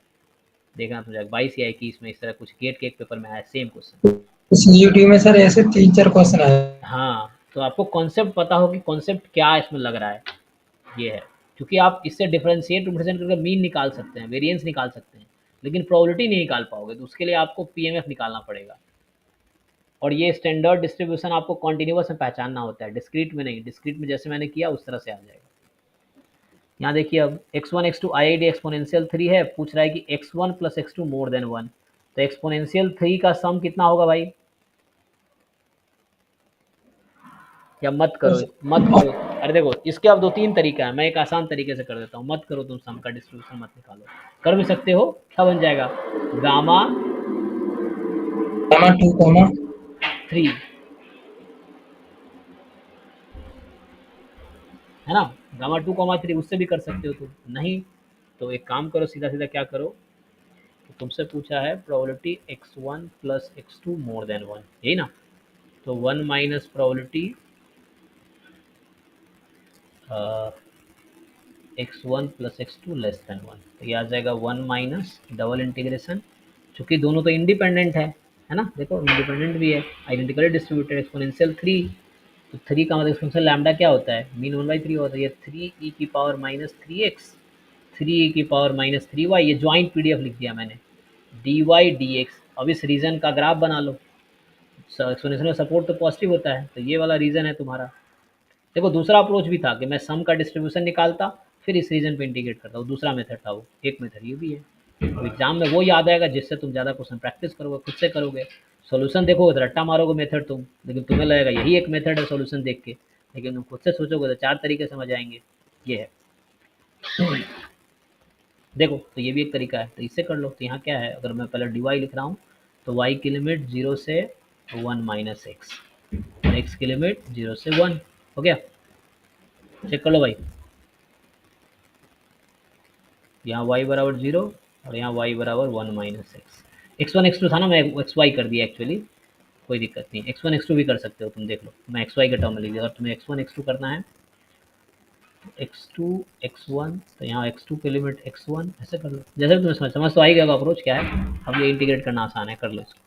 देखना 2022 या 21 में इस तरह कुछ गेट के एक पेपर में आया सेम क्वेश्चन। सीयूटी में सर ऐसे 3-4 क्वेश्चन आए। हाँ, तो आपको कॉन्सेप्ट पता हो कि कॉन्सेप्ट क्या इसमें लग रहा है, ये है, क्योंकि आप इससे डिफरेंशिएट रिप्रेजेंट करके मीन निकाल सकते हैं, वेरिएंस निकाल सकते हैं, लेकिन प्रोबेबिलिटी नहीं निकाल पाओगे, तो उसके लिए आपको PMF निकालना पड़ेगा, और ये स्टैंडर्ड डिस्ट्रीब्यूशन आपको कॉन्टिन्यूस में पहचानना होता है, डिस्क्रीट में नहीं, डिस्क्रीट में जैसे मैंने किया उस तरह से आ जाएगा। यहाँ देखिए, अब x1 x2 IID एक्सपोनेंशियल 3 है, पूछ रहा है कि x1 + x2 मोर देन 1, तो एक्सपोनेंशियल 3 का सम कितना होगा भाई, या मत करो, मत करो, अरे देखो इसके अब 2-3 तरीका है, मैं एक आसान तरीके से कर देता हूँ, मत करो तुम सम का डिस्ट्रीब्यूशन मत निकालो, कर भी सकते हो, क्या बन जाएगा, गामा 3, है ना, गामा 2, 3, उससे भी कर सकते हो तुम, नहीं तो एक काम करो, सीधा सीधा क्या करो, तो तुमसे पूछा है probability x1 + x2 more then 1, यही ना, तो 1 minus probability x1 + x2 less then 1, तो ये आ जाएगा 1 माइनस डबल इंटीग्रेशन, चूंकि दोनों तो इंडिपेंडेंट है ना, देखो इंडिपेंडेंट भी है, आइडेंटिकली डिस्ट्रीब्यूटेड, एक्सपोनेंशियल 3, तो 3 का मतलब फंक्शन लैम्डा क्या होता है, मीन 1/3 होता है। ये 3e की पावर माइनस 3x, 3e की पावर माइनस 3y, ये ज्वाइंट पीडीएफ लिख दिया मैंने, dy dx। अब इस रीजन का ग्राफ बना लो, एक्सप्लेनेशन में सपोर्ट तो पॉजिटिव होता है, तो ये वाला रीजन है तुम्हारा। देखो दूसरा अप्रोच भी था कि मैं सम का डिस्ट्रीब्यूशन निकालता फिर इस रीजन पे इंटीग्रेट करता, वो दूसरा मेथड था, वो एक मेथड ये भी है। तो एग्जाम में वो याद आएगा जिससे तुम ज़्यादा क्वेश्चन प्रैक्टिस करोगे, खुद से करोगे। सॉल्यूशन देखोगे तो रट्टा मारोगे मेथड तुम, लेकिन तुम्हें लगेगा यही एक मेथड है सॉल्यूशन देख के, लेकिन तुम खुद से सोचोगे तो 4 तरीके समझ आएंगे। ये है देखो, तो ये भी एक तरीका है, तो इससे कर लो। तो यहाँ क्या है, अगर मैं पहले dy लिख रहा हूँ तो y की लिमिट 0 से 1 माइनस एक्स, x की लिमिट 0 से 1 हो गया। चेक कर लो भाई, यहाँ y बराबर 0 और यहाँ y बराबर 1 माइनस एक्स। x1 x2 था ना, मैं xy कर दिया एक्चुअली, कोई दिक्कत नहीं, x1 x2 भी कर सकते हो तुम, देख लो मैं xy के टर्म में लिख दिया। अगर तुम्हें x1 x2 करना है x2 x1, तो यहाँ x2 की लिमिट x1 ऐसे कर लो, जैसे भी तुम्हें समझ तो आई गया अप्रोच क्या है। अब ये इंटीग्रेट करना आसान है, कर लो इसको।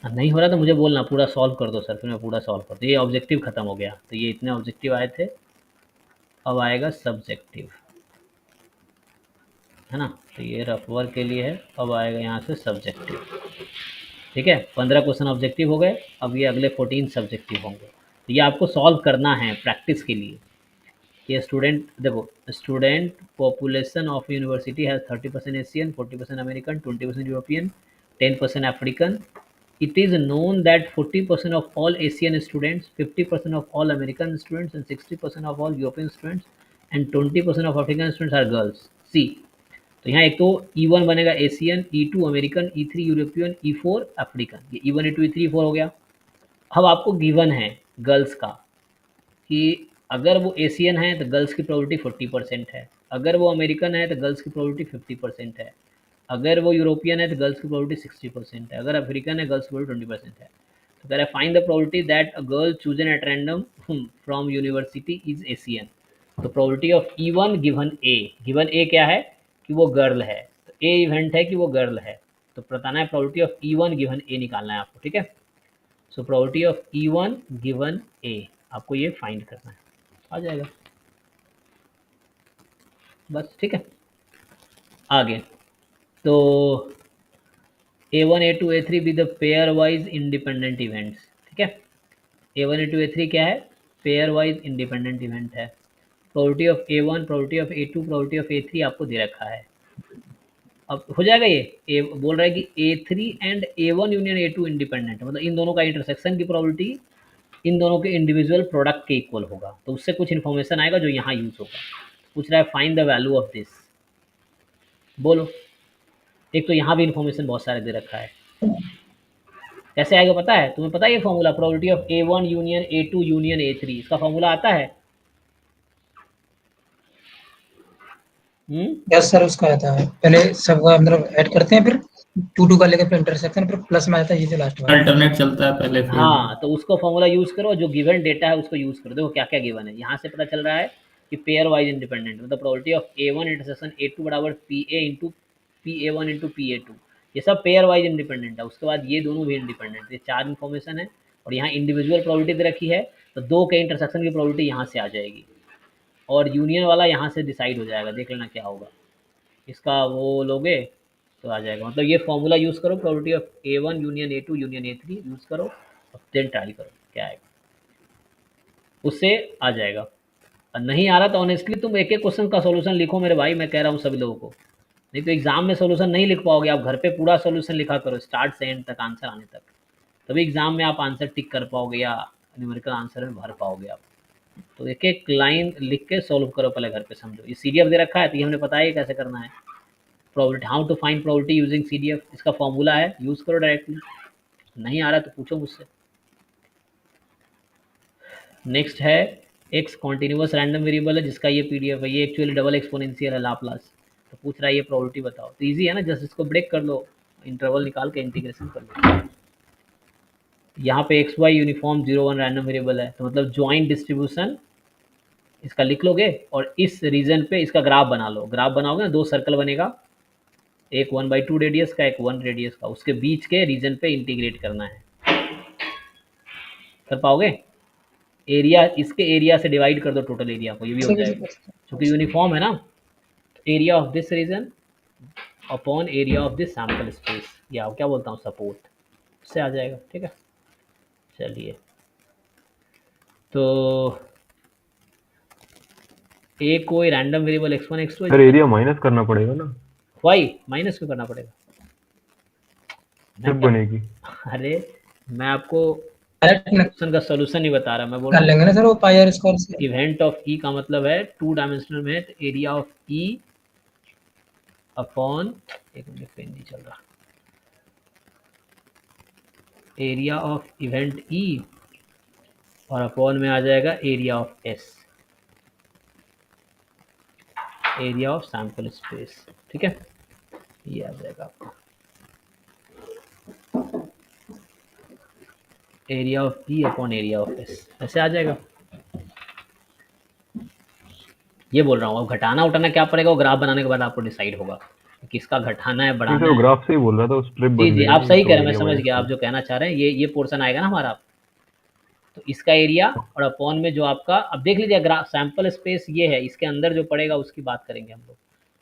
नहीं हो रहा तो मुझे बोलना, पूरा सॉल्व कर दो सर, फिर मैं पूरा सॉल्व कर दो। ये ऑब्जेक्टिव खत्म हो गया, तो ये इतने ऑब्जेक्टिव आए थे, अब आएगा सब्जेक्टिव, है ना। तो ये रफ वर्क के लिए है, अब आएगा यहाँ से सब्जेक्टिव। ठीक है, 15 क्वेश्चन ऑब्जेक्टिव हो गए, अब ये अगले 14 सब्जेक्टिव होंगे। तो ये आपको सॉल्व करना है प्रैक्टिस के लिए। ये स्टूडेंट देखो, student population of university has 30% Asian, 40% American, 20% European, 10% African. It is known that 40% of all Asian students, 50% of all American students, and 60% of all European students, and 20% of African students are girls. See, तो यहाँ एक तो E1 बनेगा Asian, E2 American, E3 European, E4 African. ये E1 E2 E3 E4 हो गया। अब आपको गिवन है गर्ल्स का कि अगर वो एशियन है तो गर्ल्स की प्रोबेबिलिटी 40% है, अगर वो अमेरिकन है तो गर्ल्स की प्रोबेबिलिटी 50% है, अगर वो यूरोपियन है तो गर्ल्स की प्रोबेबिलिटी 60% है, अगर अफ्रीकन है गर्ल्स की प्रोबेबिलिटी 20% है। तो कह रहा है find the probability that a girl chosen at random from university is Asian. तो प्रोबेबिलिटी ऑफ E1 गिवन ए क्या है कि वो गर्ल है, तो ए इवेंट है कि वो गर्ल है, तो बताना है प्रोबेबिलिटी ऑफ E1 गिवन ए निकालना है आपको। ठीक है, so probability of E1 given A आपको ये फाइंड करना है, आ जाएगा बस। ठीक है, आगे तो A1 A2 A3 be the pair wise independent events. ठीक है, A1 A2 A3 क्या है, पेयर वाइज इंडिपेंडेंट इवेंट है। Probability of A1, probability of A2, probability of A3 आपको दे रखा है। अब हो जाएगा ये बोल रहा है कि A3 and A1 union A2 independent, मतलब इन दोनों का इंटरसेक्शन की प्रोबेबिलिटी इन दोनों के इंडिविजुअल प्रोडक्ट के इक्वल होगा। तो उससे कुछ इन्फॉर्मेशन आएगा जो यहाँ यूज होगा। पूछ रहा है find the value of this, बोलो। एक तो यहाँ भी इन्फॉर्मेशन बहुत सारे दे रखा है, कैसे आएगा पता है तुम्हें, पता है ये formula probability of A1 union A2 union A3, इसका फॉर्मूला आता है। यस सर, उसका आता है, पहले सबका मतलब ऐड करते हैं, फिर 2 का लेकर फिर इंटरसेक्शन, फिर प्लस में आता है ये जो लास्ट वाला अल्टरनेट चलता है पहले फिर। हाँ, तो उसको फॉर्मूला यूज करो, जो गिवन डेटा है उसको यूज करो। देखो क्या क्या गिवन है, यहाँ से पता चल रहा है कि पेयर वाइज इंडिपेंडेंट, मतलब probability of A1 intersection A2 बराबर PA into PA1 into PA2, ये सब पेयर वाइज इंडिपेंडेंट है। उसके बाद ये दोनों भी इंडिपेंडेंट, ये 4 इन्फॉर्मेशन है। और यहाँ इंडिविजुअल प्रोबेबिलिटी दे रखी है, तो 2 के इंटरसेक्शन की प्रोबेबिलिटी यहाँ से आ जाएगी, और यूनियन वाला यहाँ से डिसाइड हो जाएगा। देख लेना क्या होगा, इसका वो लोगे तो आ जाएगा। मतलब ये फॉर्मूला यूज़ करो, probability of A1 union A2 union A3 use करो, और देन ट्राई करो क्या आएगा, उससे आ जाएगा। और नहीं आ रहा तो ऑनेस्टली तुम एक एक क्वेश्चन का सॉल्यूशन लिखो मेरे भाई, मैं कह रहा हूँ सभी लोगों को, नहीं तो एग्जाम में सॉल्यूशन नहीं लिख पाओगे। आप घर पे पूरा सॉल्यूशन लिखा करो स्टार्ट से एंड तक, आंसर आने तक, तभी एग्जाम में आप आंसर टिक कर पाओगे या न्यूमेरिकल आंसर में भर पाओगे आप। तो एक एक लाइन लिख के सॉल्व करो पहले घर पे, समझो। ये CDF दे रखा है तो ये हमने बताया कैसे करना है। Probability, how to find probability using CDF, इसका फॉर्मूला है, यूज़ करो डायरेक्टली। नहीं आ रहा तो पूछो मुझसे। नेक्स्ट है एक्स कॉन्टिन्यूस रैंडम वेरिएबल है, जिसका ये PDF है, ये एक्चुअली डबल एक्सपोनेंशियल है लाप्लास। तो पूछ रहा है ये प्रोबेबिलिटी बताओ, तो ईजी है ना, जस्ट इसको ब्रेक कर लो, इंटरवल निकाल के इंटीग्रेशन कर लो। यहाँ पे XY यूनिफॉर्म 0 1 रैंडम वेरिएबल है, तो मतलब ज्वाइंट डिस्ट्रीब्यूशन इसका लिख लोगे, और इस रीजन पे इसका ग्राफ बना लो। ग्राफ बनाओगे ना, 2 सर्कल बनेगा, एक 1/2 रेडियस का, एक 1 रेडियस का, उसके बीच के रीजन पे इंटीग्रेट करना है। कर पाओगे? एरिया, इसके एरिया से डिवाइड कर दो टोटल एरिया को, ये भी हो जाएगा क्योंकि यूनिफॉर्म है ना। Area of this region upon area of this sample space, या क्या बोलता हूँ सपोर्ट, इससे आ जाएगा। ठीक है, चलिए तो ए कोई random variable x1 x2 sir area minus करना पड़ेगा ना, वाई माइनस क्यों करना पड़ेगा? जब बनेगी। अरे मैं आपको डायरेक्ट क्वेश्चन का सोल्यूशन नहीं बता रहा, मैं बोल कर रहा लेंगे ना सर वो पाई आर स्क्वायर से। हूँ इवेंट ऑफ ई का मतलब है टू डायमेंशनल में एरिया ऑफ ई अपॉन, एक मिनट पेन नहीं चल रहा, एरिया ऑफ इवेंट ई और अपॉन में आ जाएगा area of S, area of sample space. ठीक है, ये आ जाएगा आपको area of E upon area of S, ऐसे आ जाएगा। ये बोल रहा हूँ, अब घटाना उठाना क्या पड़ेगा वो ग्राफ बनाने के बाद आपको डिसाइड होगा कि किसका घटाना है नहीं बढ़ाना सर वो है। ग्राफ से ही बोल रहा था, उस स्ट्रिप जी बन जी जाएगी आप सही कह तो रहे हैं, मैं एरिया समझ माइनस गया आप जो कहना चाह रहे हैं। ये पोर्शन आएगा ना हमारा, तो इसका एरिया और अपॉन में जो आपका, अब देख लीजिए ग्राफ सैंपल स्पेस ये है, इसके अंदर जो पड़ेगा उसकी बात करेंगे हम लोग।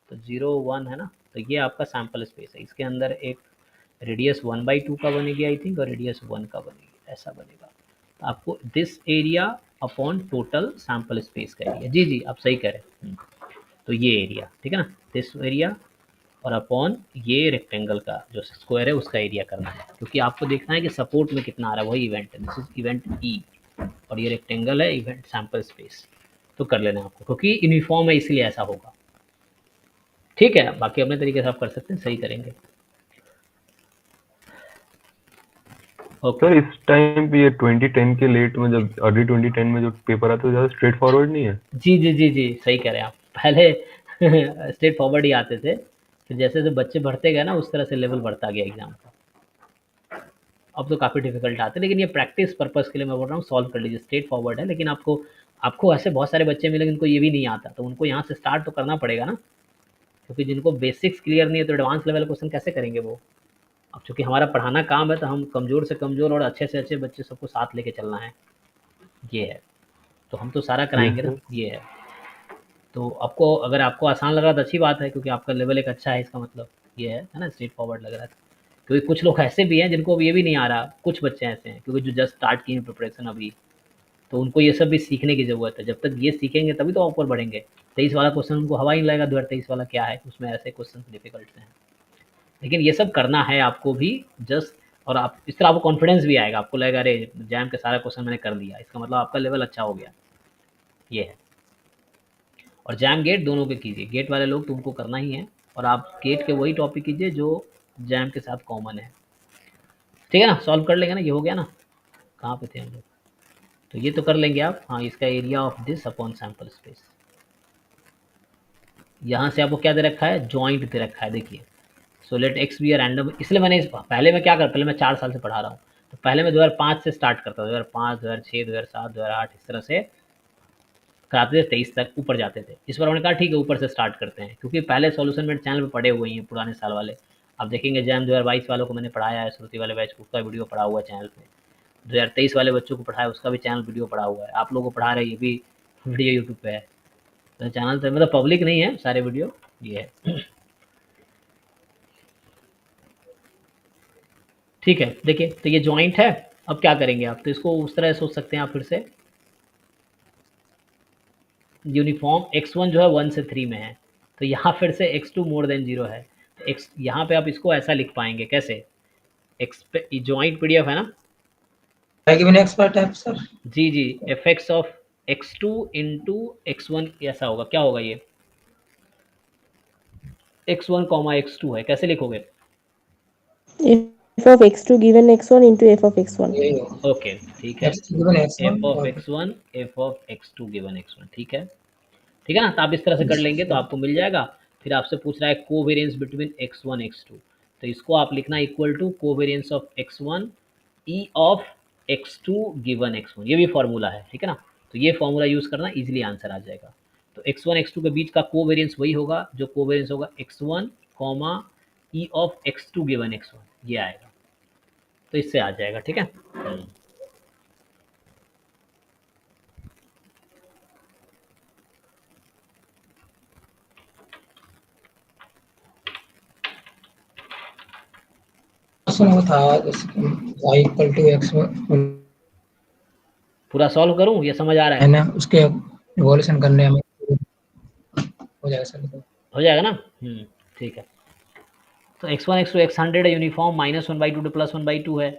तो 0 1 है ना, तो ये आपका सैंपल स्पेस है, इसके अंदर एक रेडियस 1/2 का बनेगी आई थिंक, और रेडियस 1 का बनेगी, ऐसा बनेगा। तो आपको this area upon total sample space का एरिया, जी जी आप सही कह रहे हैं। तो ये एरिया ठीक है ना, दिस एरिया और अपॉन ये रेक्टेंगल का जो स्क्वायर है उसका एरिया करना है, क्योंकि आपको देखना है कि सपोर्ट में कितना आ रहा है, वही इवेंट है, दिस इज इवेंट ई और ये रेक्टेंगल है इवेंट सैंपल स्पेस। तो कर लेना आपको, क्योंकि यूनिफॉर्म है इसलिए ऐसा होगा। ठीक है, बाकी अपने तरीके से आप कर सकते हैं, सही करेंगे। ओके सर इस टाइम पे ये 2010 के लेट में, जब अर्ली 2010 में जो पेपर आता है ज़्यादा स्ट्रेट फॉरवर्ड नहीं है। जी जी जी जी सही कह रहे हैं आप, पहले स्ट्रेट फॉरवर्ड ही आते थे, फिर जैसे जैसे बच्चे बढ़ते गए ना उस तरह से लेवल बढ़ता गया एग्जाम का। अब तो काफ़ी डिफिकल्ट आते हैं, लेकिन ये प्रैक्टिस पर्पस के लिए मैं बोल रहा हूँ, सॉल्व कर लीजिए। स्ट्रेट फॉरवर्ड है, लेकिन आपको आपको ऐसे बहुत सारे बच्चे मिले जिनको ये भी नहीं आता, तो उनको यहाँ से स्टार्ट तो करना पड़ेगा ना, क्योंकि जिनको बेसिक्स क्लियर नहीं है तो एडवांस लेवल क्वेश्चन कैसे करेंगे वो। अब चूँकि हमारा पढ़ाना काम है, तो हम कमज़ोर से कमज़ोर और अच्छे से अच्छे बच्चे सबको साथ लेके चलना है, ये है। तो हम तो सारा कराएंगे यस ना, सर। ये है। तो आपको अगर आपको आसान लग रहा तो अच्छी बात है, क्योंकि आपका लेवल एक अच्छा है, इसका मतलब ये है ना, स्ट्रेट फॉरवर्ड लग रहा है। क्योंकि कुछ लोग ऐसे भी हैं जिनको ये भी नहीं आ रहा, कुछ बच्चे ऐसे हैं क्योंकि जो जस्ट स्टार्ट किए हैं प्रिपरेशन अभी, तो उनको ये सब भी सीखने की ज़रूरत है। जब तक ये सीखेंगे तभी तो ऊपर बढ़ेंगे। 23 वाला क्वेश्चन उनको हवा ही नहीं लगेगा, 2023 वाला क्या है, उसमें ऐसे क्वेश्चन डिफिकल्ट हैं। लेकिन ये सब करना है आपको भी, जस्ट, और आप इस तरह आपको कॉन्फिडेंस भी आएगा, आपको लगेगा अरे जैम के सारा क्वेश्चन मैंने कर लिया, इसका मतलब आपका लेवल अच्छा हो गया, ये है। और जैम गेट दोनों के कीजिए, गेट वाले लोग तो उनको करना ही है, और आप गेट के वही टॉपिक कीजिए जो जैम के साथ कॉमन है। ठीक है ना, सॉल्व कर लेंगे ना, ये हो गया ना, कहाँ पे थे हम लोग? तो ये तो कर लेंगे आप, हाँ, इसका area of this upon sample space. यहाँ से आपको क्या दे रखा है, जॉइंट दे रखा है, देखिए। So let x be random, इसलिए मैंने पहले मैं क्या कर, पहले मैं 4 साल से पढ़ा रहा हूँ, तो पहले मैं 2005 से स्टार्ट करता था, 2005 2006 2007 2008 इस तरह से कराते थे, 23 तक ऊपर जाते थे। इस बार उन्होंने कहा ठीक है ऊपर से स्टार्ट करते हैं, क्योंकि पहले सॉल्यूशन मेरे चैनल पे पड़े हुए हैं पुराने साल वाले। आप देखेंगे जैम 2022 वालों को मैंने पढ़ाया है, श्रुति वाले बैच को, उसका वीडियो पड़ा हुआ है चैनल पे। 2023 वाले बच्चों को पढ़ाया, उसका भी चैनल वीडियो पड़ा हुआ है। आप लोगों को पढ़ा रहे, ये भी वीडियो यूट्यूब पे है। तो चैनल तो मतलब पब्लिक नहीं है सारे वीडियो, ये है। ठीक है, देखिए तो ये जॉइंट है। अब क्या करेंगे आप, तो इसको उस तरह सोच सकते हैं आप, फिर से यूनिफॉर्म x1 जो है 1 से 3 में है, तो यहाँ फिर से x2 मोर देन 0 है, तो x यहाँ पे आप इसको ऐसा लिख पाएंगे कैसे, x पे जॉइंट पीडीएफ है ना, गिवन एक्सपर्ट है सर। जी जी, f x of x2 into x1 ऐसा होगा, क्या होगा ये, x1 कॉमा x2 है, कैसे लिखोगे? f of x2 given x1 into f of x1. यही होगा, ओके ठीक है, x given x one f of और x1 f of x2 given x1, ठीक है। ठीक है ना, तो आप इस तरह से कर लेंगे तो आपको मिल जाएगा। फिर आपसे पूछ रहा है कोवेरिएंस बिटवीन x1 x2, तो इसको आप लिखना equal to covariance of x1 E of x2 given x1, ये भी फॉर्मूला है, ठीक है ना। तो ये फॉर्मूला यूज़ करना, इजीली आंसर आ जाएगा। तो x1 x2 के बीच का कोवेरिएंस वही होगा जो कोवेरिएंस होगा x1 comma E of x2 given x1, ये आएगा, तो इससे आ जाएगा, ठीक है। क्वेश्चन वो था y इक्वल टू x पूरा सॉल्व करूं, ये समझ आ रहा है है? ना, उसके इवोल्यूशन करने में हो जाएगा सर। हो जाएगा ना? ठीक है। तो x1 x2 x100 uniform -1/2 plus 1/2 है।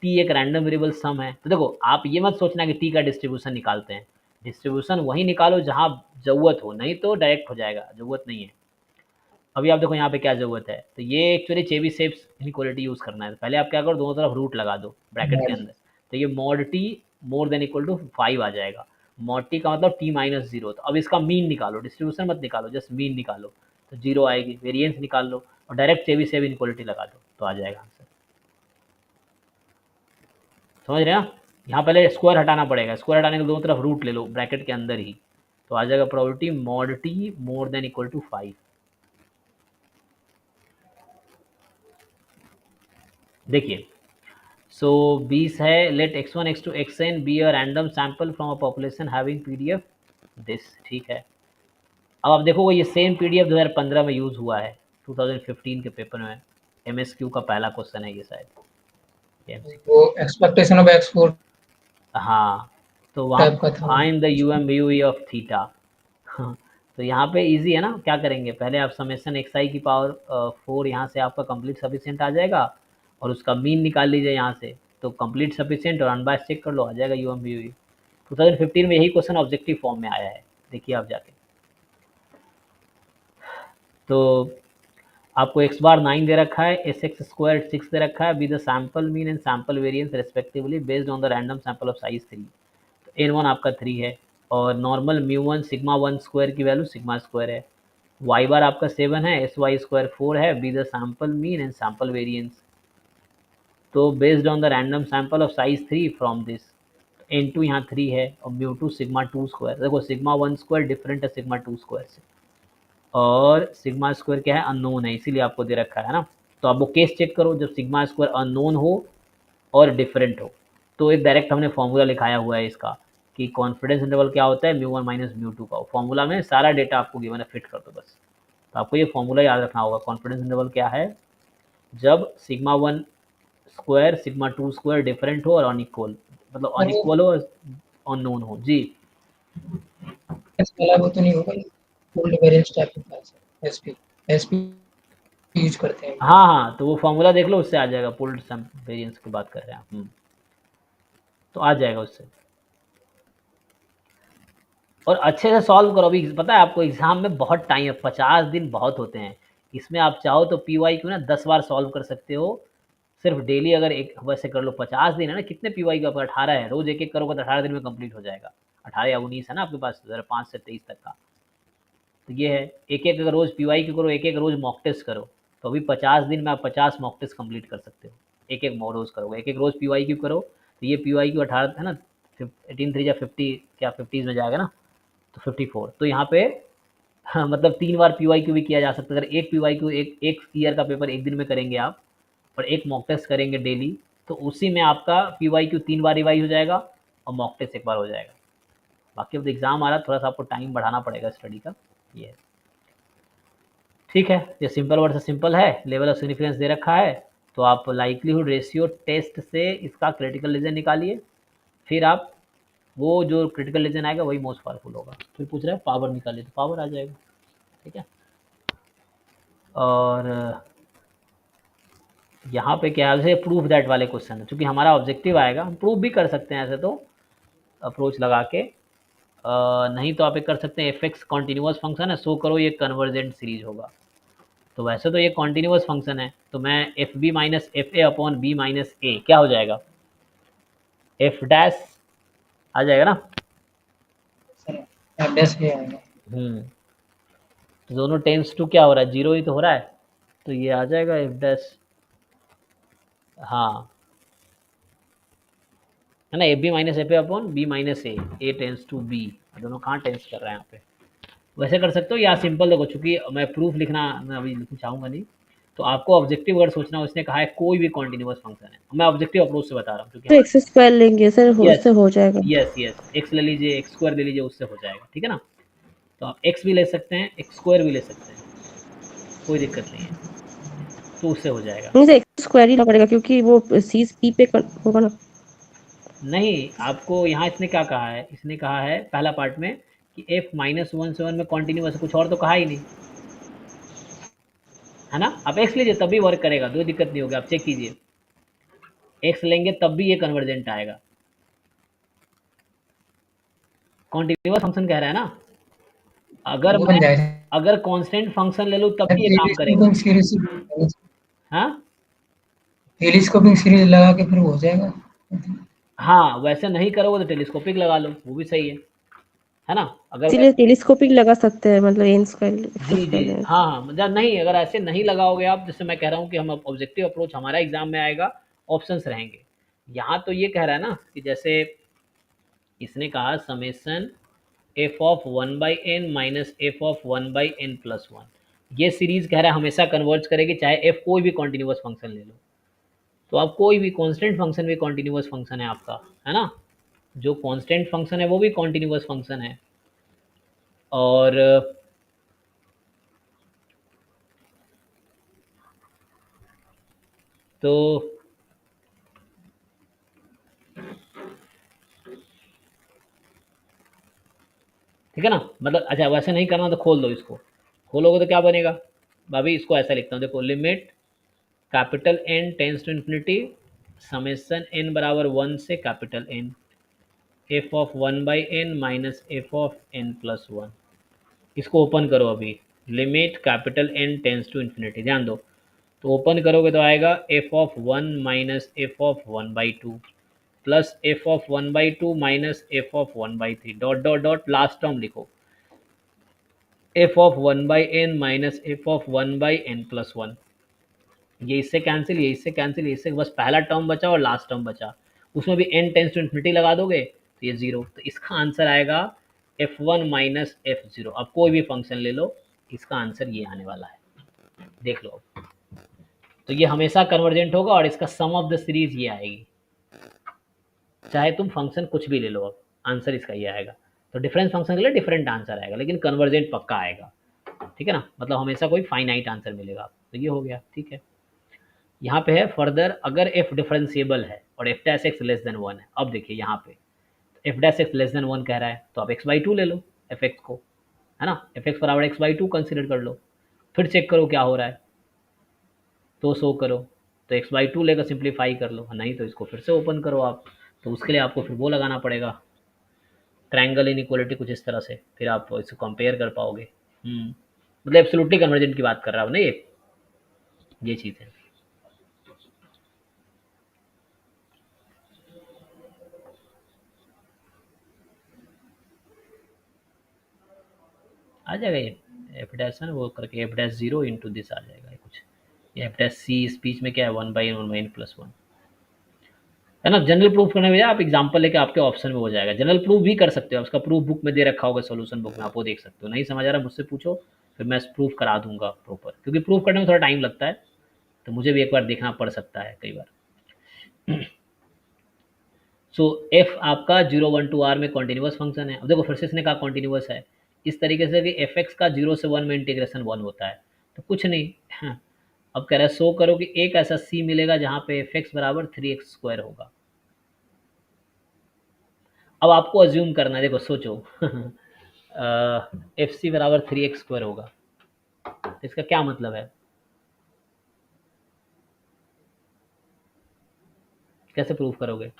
t एक रैंडम वेरिएबल सम है। तो देखो आप ये मत सोचना कि t का डिस्ट्रीब्यूशन निकालते हैं, डिस्ट्रीब्यूशन वही निकालो जहां जरूरत हो, नहीं तो डायरेक्ट हो जाएगा, जरूरत नहीं है। अभी आप देखो यहाँ पे क्या जरूरत है, तो ये एक्चुअली चेबीशेव्स इनइक्वालिटी यूज करना है। पहले आप क्या करो, दोनों तरफ रूट लगा दो ब्रैकेट के अंदर, तो ये mod t more than equal to 5 आ जाएगा। mod t का मतलब t-0। तो अब इसका मीन निकालो, डिस्ट्रीब्यूशन मत निकालो, जस्ट मीन निकालो, तो 0 आएगी। वेरिएंस निकाल लो और डायरेक्ट चेबीशेव इनइक्वालिटी लगा दो, तो आ जाएगा आंसर। समझ रहे हैं ना? यहाँ पहले स्क्वायर हटाना पड़ेगा, स्क्वायर हटाने के दोनों तरफ रूट ले लो ब्रैकेट के अंदर ही, तो आ जाएगा probability mod t more than equal to 5। देखिए, सो 20 है, let x1 x2 xn be a random sample from a population having PDF this. ठीक है, अब आप देखोगे ये सेम पीडीएफ 2015 में यूज हुआ है, 2015 के पेपर में एमएसक्यू का पहला क्वेश्चन है ये शायद। वो एक्सपेक्टेशन ऑफ x4 हाँ, तो वहाँ टाइप का था। Find the UMVUE of theta. तो यहाँ पे इजी है ना, क्या करेंगे, पहले आप समेशन xi की पावर 4 यहाँ से आपका कंप्लीट सफिशिएंट आ जाएगा और उसका मीन निकाल लीजिए यहाँ से, तो कंप्लीट सफिशिएंट और अनबायस चेक कर लो, आ जाएगा UMVUE। 2015 में यही क्वेश्चन ऑब्जेक्टिव फॉर्म में आया है, देखिए आप जाके। तो आपको x बार 9 दे रखा है, sx स्क्वायर 6 दे रखा है, be the sample mean and sample variance respectively based on the random sample of size 3। तो n1 आपका 3 है और नॉर्मल μ1 सिग्मा 1 स्क्वायर की वैल्यू सिग्मा स्क्वायर है। y बार आपका 7 है, sy स्क्वायर 4 है, be the sample mean and sample variance. तो based on the random sample of size 3 from this, n2 यहाँ 3 है और μ2 सिग्मा 2 स्क्वायर। देखो सिग्मा 1 स्क्वायर डिफरेंट है सिग्मा 2 स्क्वायर से, और सिग्मा स्क्वायर क्या है, अननोन है, इसीलिए आपको दे रखा है ना। तो आप वो केस चेक करो जब सिग्मा स्क्वायर अननोन हो और डिफरेंट हो। तो एक डायरेक्ट हमने फॉर्मूला लिखाया हुआ है इसका कि कॉन्फिडेंस इंटरवल क्या होता है, μ1 माइनस μ2 का। फॉर्मूला में सारा डेटा आपको गिवन है, फिट कर दो बस। तो आपको ये फॉर्मूला याद रखना होगा, कॉन्फिडेंस इंटरवल क्या है, जब sigma 1 square sigma 2 square different हो और अनइक्वल, मतलब अनइक्वल हो अननोन हो। जी वाला वो तो नहीं होगा, ओल्ड वेरिएंस टाइप का है, एसपी यूज करते हैं। हाँ हाँ, तो वो फॉर्मूला देख लो, उससे आ जाएगा। पुल्ड सम वेरिएंस की बात कर रहे हैं आप, तो आ जाएगा उससे। और अच्छे से सॉल्व करो। अभी पता है आपको एग्जाम में बहुत टाइम है, 50 दिन बहुत होते हैं। इसमें आप चाहो तो PYQ ना 10 बार सॉल्व कर सकते हो, सिर्फ डेली अगर एक वैसे कर लो। 50 दिन है ना, कितने PYQ आपका 18 है, रोज एक एक करोगे तो 18 दिन में कंप्लीट हो जाएगा। 18 या 19 है ना आपके पास, 5 से 23 तक का। तो ये है, एक एक अगर रोज PYQ करो, एक एक रोज मॉक टेस्ट करो, तो अभी 50 दिन में आप 50 मॉक टेस्ट कंप्लीट कर सकते हो। एक एक रोज करोगे, एक एक रोज PYQ करो, तो ये PYQ 18 है ना, 18 3 या 50, क्या 50 में जाएगा ना, तो 54। तो यहाँ पे हाँ, मतलब 3 बार PYQ भी किया जा सकता है। अगर एक PYQ एक ईयर का पेपर एक दिन में करेंगे आप और एक मॉक टेस्ट करेंगे डेली, तो उसी में आपका PYQ 3 बार रिवाइज हो जाएगा और मॉक टेस्ट 1 बार हो जाएगा। बाकी अब एग्जाम आ रहा है, थोड़ा सा आपको टाइम बढ़ाना पड़ेगा स्टडी का। ये ठीक है, ये सिंपल वर्ड से सिंपल है, लेवल ऑफ सिग्निफिकेंस दे रखा है, तो आप लाइक्लीहुड रेशियो टेस्ट से इसका क्रिटिकल रीजन निकालिए, फिर आप वो जो क्रिटिकल रीजन आएगा वही मोस्ट पावरफुल होगा। फिर पूछ रहा है पावर निकालिए, तो पावर आ जाएगा। ठीक है, और यहाँ पे क्या है, प्रूफ दैट वाले क्वेश्चन है, क्योंकि हमारा ऑब्जेक्टिव आएगा, हम प्रूफ भी कर सकते हैं ऐसे तो अप्रोच लगा के, नहीं तो आप एक कर सकते हैं fx कॉन्टिन्यूस फंक्शन है, सो करो ये कन्वर्जेंट सीरीज होगा। तो वैसे तो ये कॉन्टिन्यूस फंक्शन है, तो मैं fb minus fa upon b minus a क्या हो जाएगा, f डैश आ जाएगा ना, एफ डैश ये आएगा। तो दोनों टेंस टू क्या हो रहा है, 0 ही तो हो रहा है, तो ये आ जाएगा f डैश, हाँ है ना, ab minus fa upon b minus a tends to b, दोनों कहाँ टेंस कर रहे हैं यहाँ पे। वैसे कर सकते हो या सिंपल देखो, चूंकि मैं प्रूफ लिखना मैं अभी लिखना चाहूँगा नहीं, तो आपको ऑब्जेक्टिव वर्ड सोचना। उसने कहा है कोई भी कॉन्टिन्यूस फंक्शन है, मैं ऑब्जेक्टिव अप्रोच से बता रहा हूँ, तो क्योंकि एक्स स्क्वायर लेंगे सर, उससे हो जाएगा। यस एक्स ले लीजिए, एक्स स्क्वायर ले लीजिए, उससे हो जाएगा। ठीक है ना, तो आप एक्स भी ले सकते हैं, एक्स स्क्वायर भी ले सकते हैं, कोई दिक्कत नहीं है, तो उससे हो जाएगा। मींस एक्स स्क्वायर ही पड़ेगा क्योंकि वो सी पी पे होगा ना। नहीं, आपको यहाँ इसने क्या कहा है, इसने कहा है पहला पार्ट में कि f -1 में कॉन्टिन्यूस, कुछ और तो कहा ही नहीं, है ना। आप x लीजिए तब भी वर्क करेगा, कोई दिक्कत नहीं होगी, आप चेक कीजिए, x लेंगे तब भी ये कन्वर्जेंट आएगा। कॉन्टिन्यूस फंक्शन कह रहा है ना, अगर वो मैं बन जाएगा। अगर कांस्टेंट फंक्शन ले लूँ तब भी ये काम करेगा। टेलीस्कोपिंग सीरीज हाँ टेलीस्कोपिंग सीरीज लगा के फिर हो जाएगा। हाँ, वैसे नहीं करोगे तो टेलीस्कोपिक लगा लो, वो भी सही है ना। अगर इसीलिए वैसे टेलीस्कोपिक लगा सकते हैं, मतलब एन स्क्वायर जी जी, हाँ हाँ, मतलब नहीं, अगर ऐसे नहीं लगाओगे आप, जैसे मैं कह रहा हूँ कि हम ऑब्जेक्टिव अप्रोच हमारा एग्जाम में आएगा, ऑप्शंस रहेंगे। यहाँ तो ये कह रहा है ना कि जैसे इसने कहा summation F of 1/n minus f of 1/n plus 1, ये सीरीज कह रहा है हमेशा कन्वर्ज करेगी, चाहे एफ कोई भी कॉन्टिन्यूस फंक्शन ले लो। तो आप कोई भी कांस्टेंट फंक्शन भी कॉन्टिन्यूस फंक्शन है आपका, है ना, जो कांस्टेंट फंक्शन है वो भी कॉन्टिन्यूस फंक्शन है। और तो ठीक है ना, मतलब अच्छा वैसे नहीं करना तो खोल दो इसको, खोलोगे तो क्या बनेगा भाभी, इसको ऐसा लिखता हूँ, देखो limit capital N tends to infinity summation N बराबर 1 से capital N f of 1/n minus f of n plus 1, इसको ओपन करो अभी, limit capital N tends to infinity, ध्यान दो, तो ओपन करोगे तो आएगा f of 1 minus f of 1/2 plus f of 1/2 minus f of 1/3 dot dot dot last term लिखो, f of 1/n minus f of 1/n plus 1, ये इससे कैंसिल, ये इससे कैंसिल, ये इससे, बस पहला टर्म बचा और लास्ट टर्म बचा, उसमें भी n टेंस टू इन्फिनिटी लगा दोगे तो ये जीरो, तो इसका आंसर आएगा f1 माइनस f0। अब कोई भी फंक्शन ले लो, इसका आंसर ये आने वाला है, देख लो अब। तो ये हमेशा कन्वर्जेंट होगा और इसका सम ऑफ द सीरीज ये आएगी, चाहे तुम फंक्शन कुछ भी ले लो, अब आंसर इसका ये आएगा। तो डिफरेंस फंक्शन के लिए डिफरेंट आंसर आएगा, लेकिन कन्वर्जेंट पक्का आएगा, ठीक है ना, मतलब हमेशा कोई फाइनाइट आंसर मिलेगा। तो ये हो गया, ठीक है। यहाँ पे है फर्दर, अगर एफ डिफरेंशिएबल है और F dash x less than 1 है, अब देखिए यहाँ पे F dash x less than 1 कह रहा है, तो आप x/2 ले लो एफ एक्स को, है ना, एफ एक्स बराबर x/2 कंसिडर कर लो, फिर चेक करो क्या हो रहा है, तो शो करो, तो x/2 लेकर सिंप्लीफाई कर लो, नहीं तो इसको फिर से ओपन करो आप, तो उसके लिए आपको फिर वो लगाना पड़ेगा ट्रायंगल इनइक्वालिटी कुछ इस तरह से, फिर आप इसे कंपेयर कर पाओगे। मतलब एब्सोल्युटली कन्वर्जेंट की बात कर रहा हूँ ना, ये चीज़ है। आ जाएगा ये एफ डैश है ना, वो करके एफ डैश 0 इंटू दिस आ जाएगा ये कुछ, ये एफ डैश सी इस बीच में क्या है 1/n प्लस 1, है ना। जनरल प्रूफ करने में आप एग्जांपल लेके आपके ऑप्शन में हो जाएगा, जनरल प्रूफ भी कर सकते हो, उसका प्रूफ बुक में दे रखा होगा, सोल्यूशन बुक में आप वो देख सकते हो, नहीं समझ आ रहा मुझसे पूछो, फिर मैं प्रूफ करा दूंगा प्रॉपर, क्योंकि प्रूफ करने में थोड़ा टाइम लगता है, तो मुझे भी एक बार देखना पड़ सकता है कई बार। सो एफ आपका 0 1 to r में कॉन्टिन्यूस फंक्शन है, अब देखो फिर से इसने कहा कॉन्टिन्यूस है, इस तरीके से कि एफ एक्स का 0 से 1 में इंटीग्रेशन 1 होता है, तो कुछ नहीं। हाँ, अब कह रहा है शो करो कि एक ऐसा सी मिलेगा जहाँ पे एफ एक्स बराबर 3x² होगा। अब आपको अज्यूम करना है, देखो सोचो एफ सी बराबर 3x² होगा, तो इसका क्या मतलब है, कैसे प्रूव करोगे।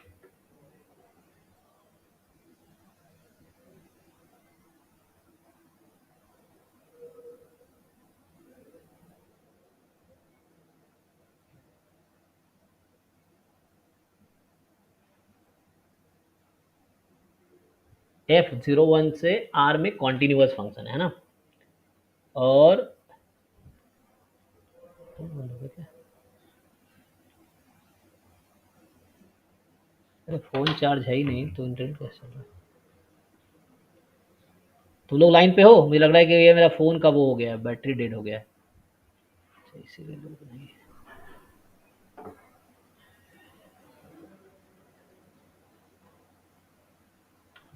एफ 0 1 से आर में कॉन्टिन्यूस फंक्शन है ना, और तुम बोलोगे क्या, अरे फोन चार्ज है ही नहीं तो इंटरनेट कैसे चल रहा है। तुम लोग लाइन पे हो, मुझे लग रहा है कि ये मेरा फोन का वो हो गया है, बैटरी डेड हो गया है, अच्छा, इसीलिए लोग नहीं।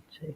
अच्छा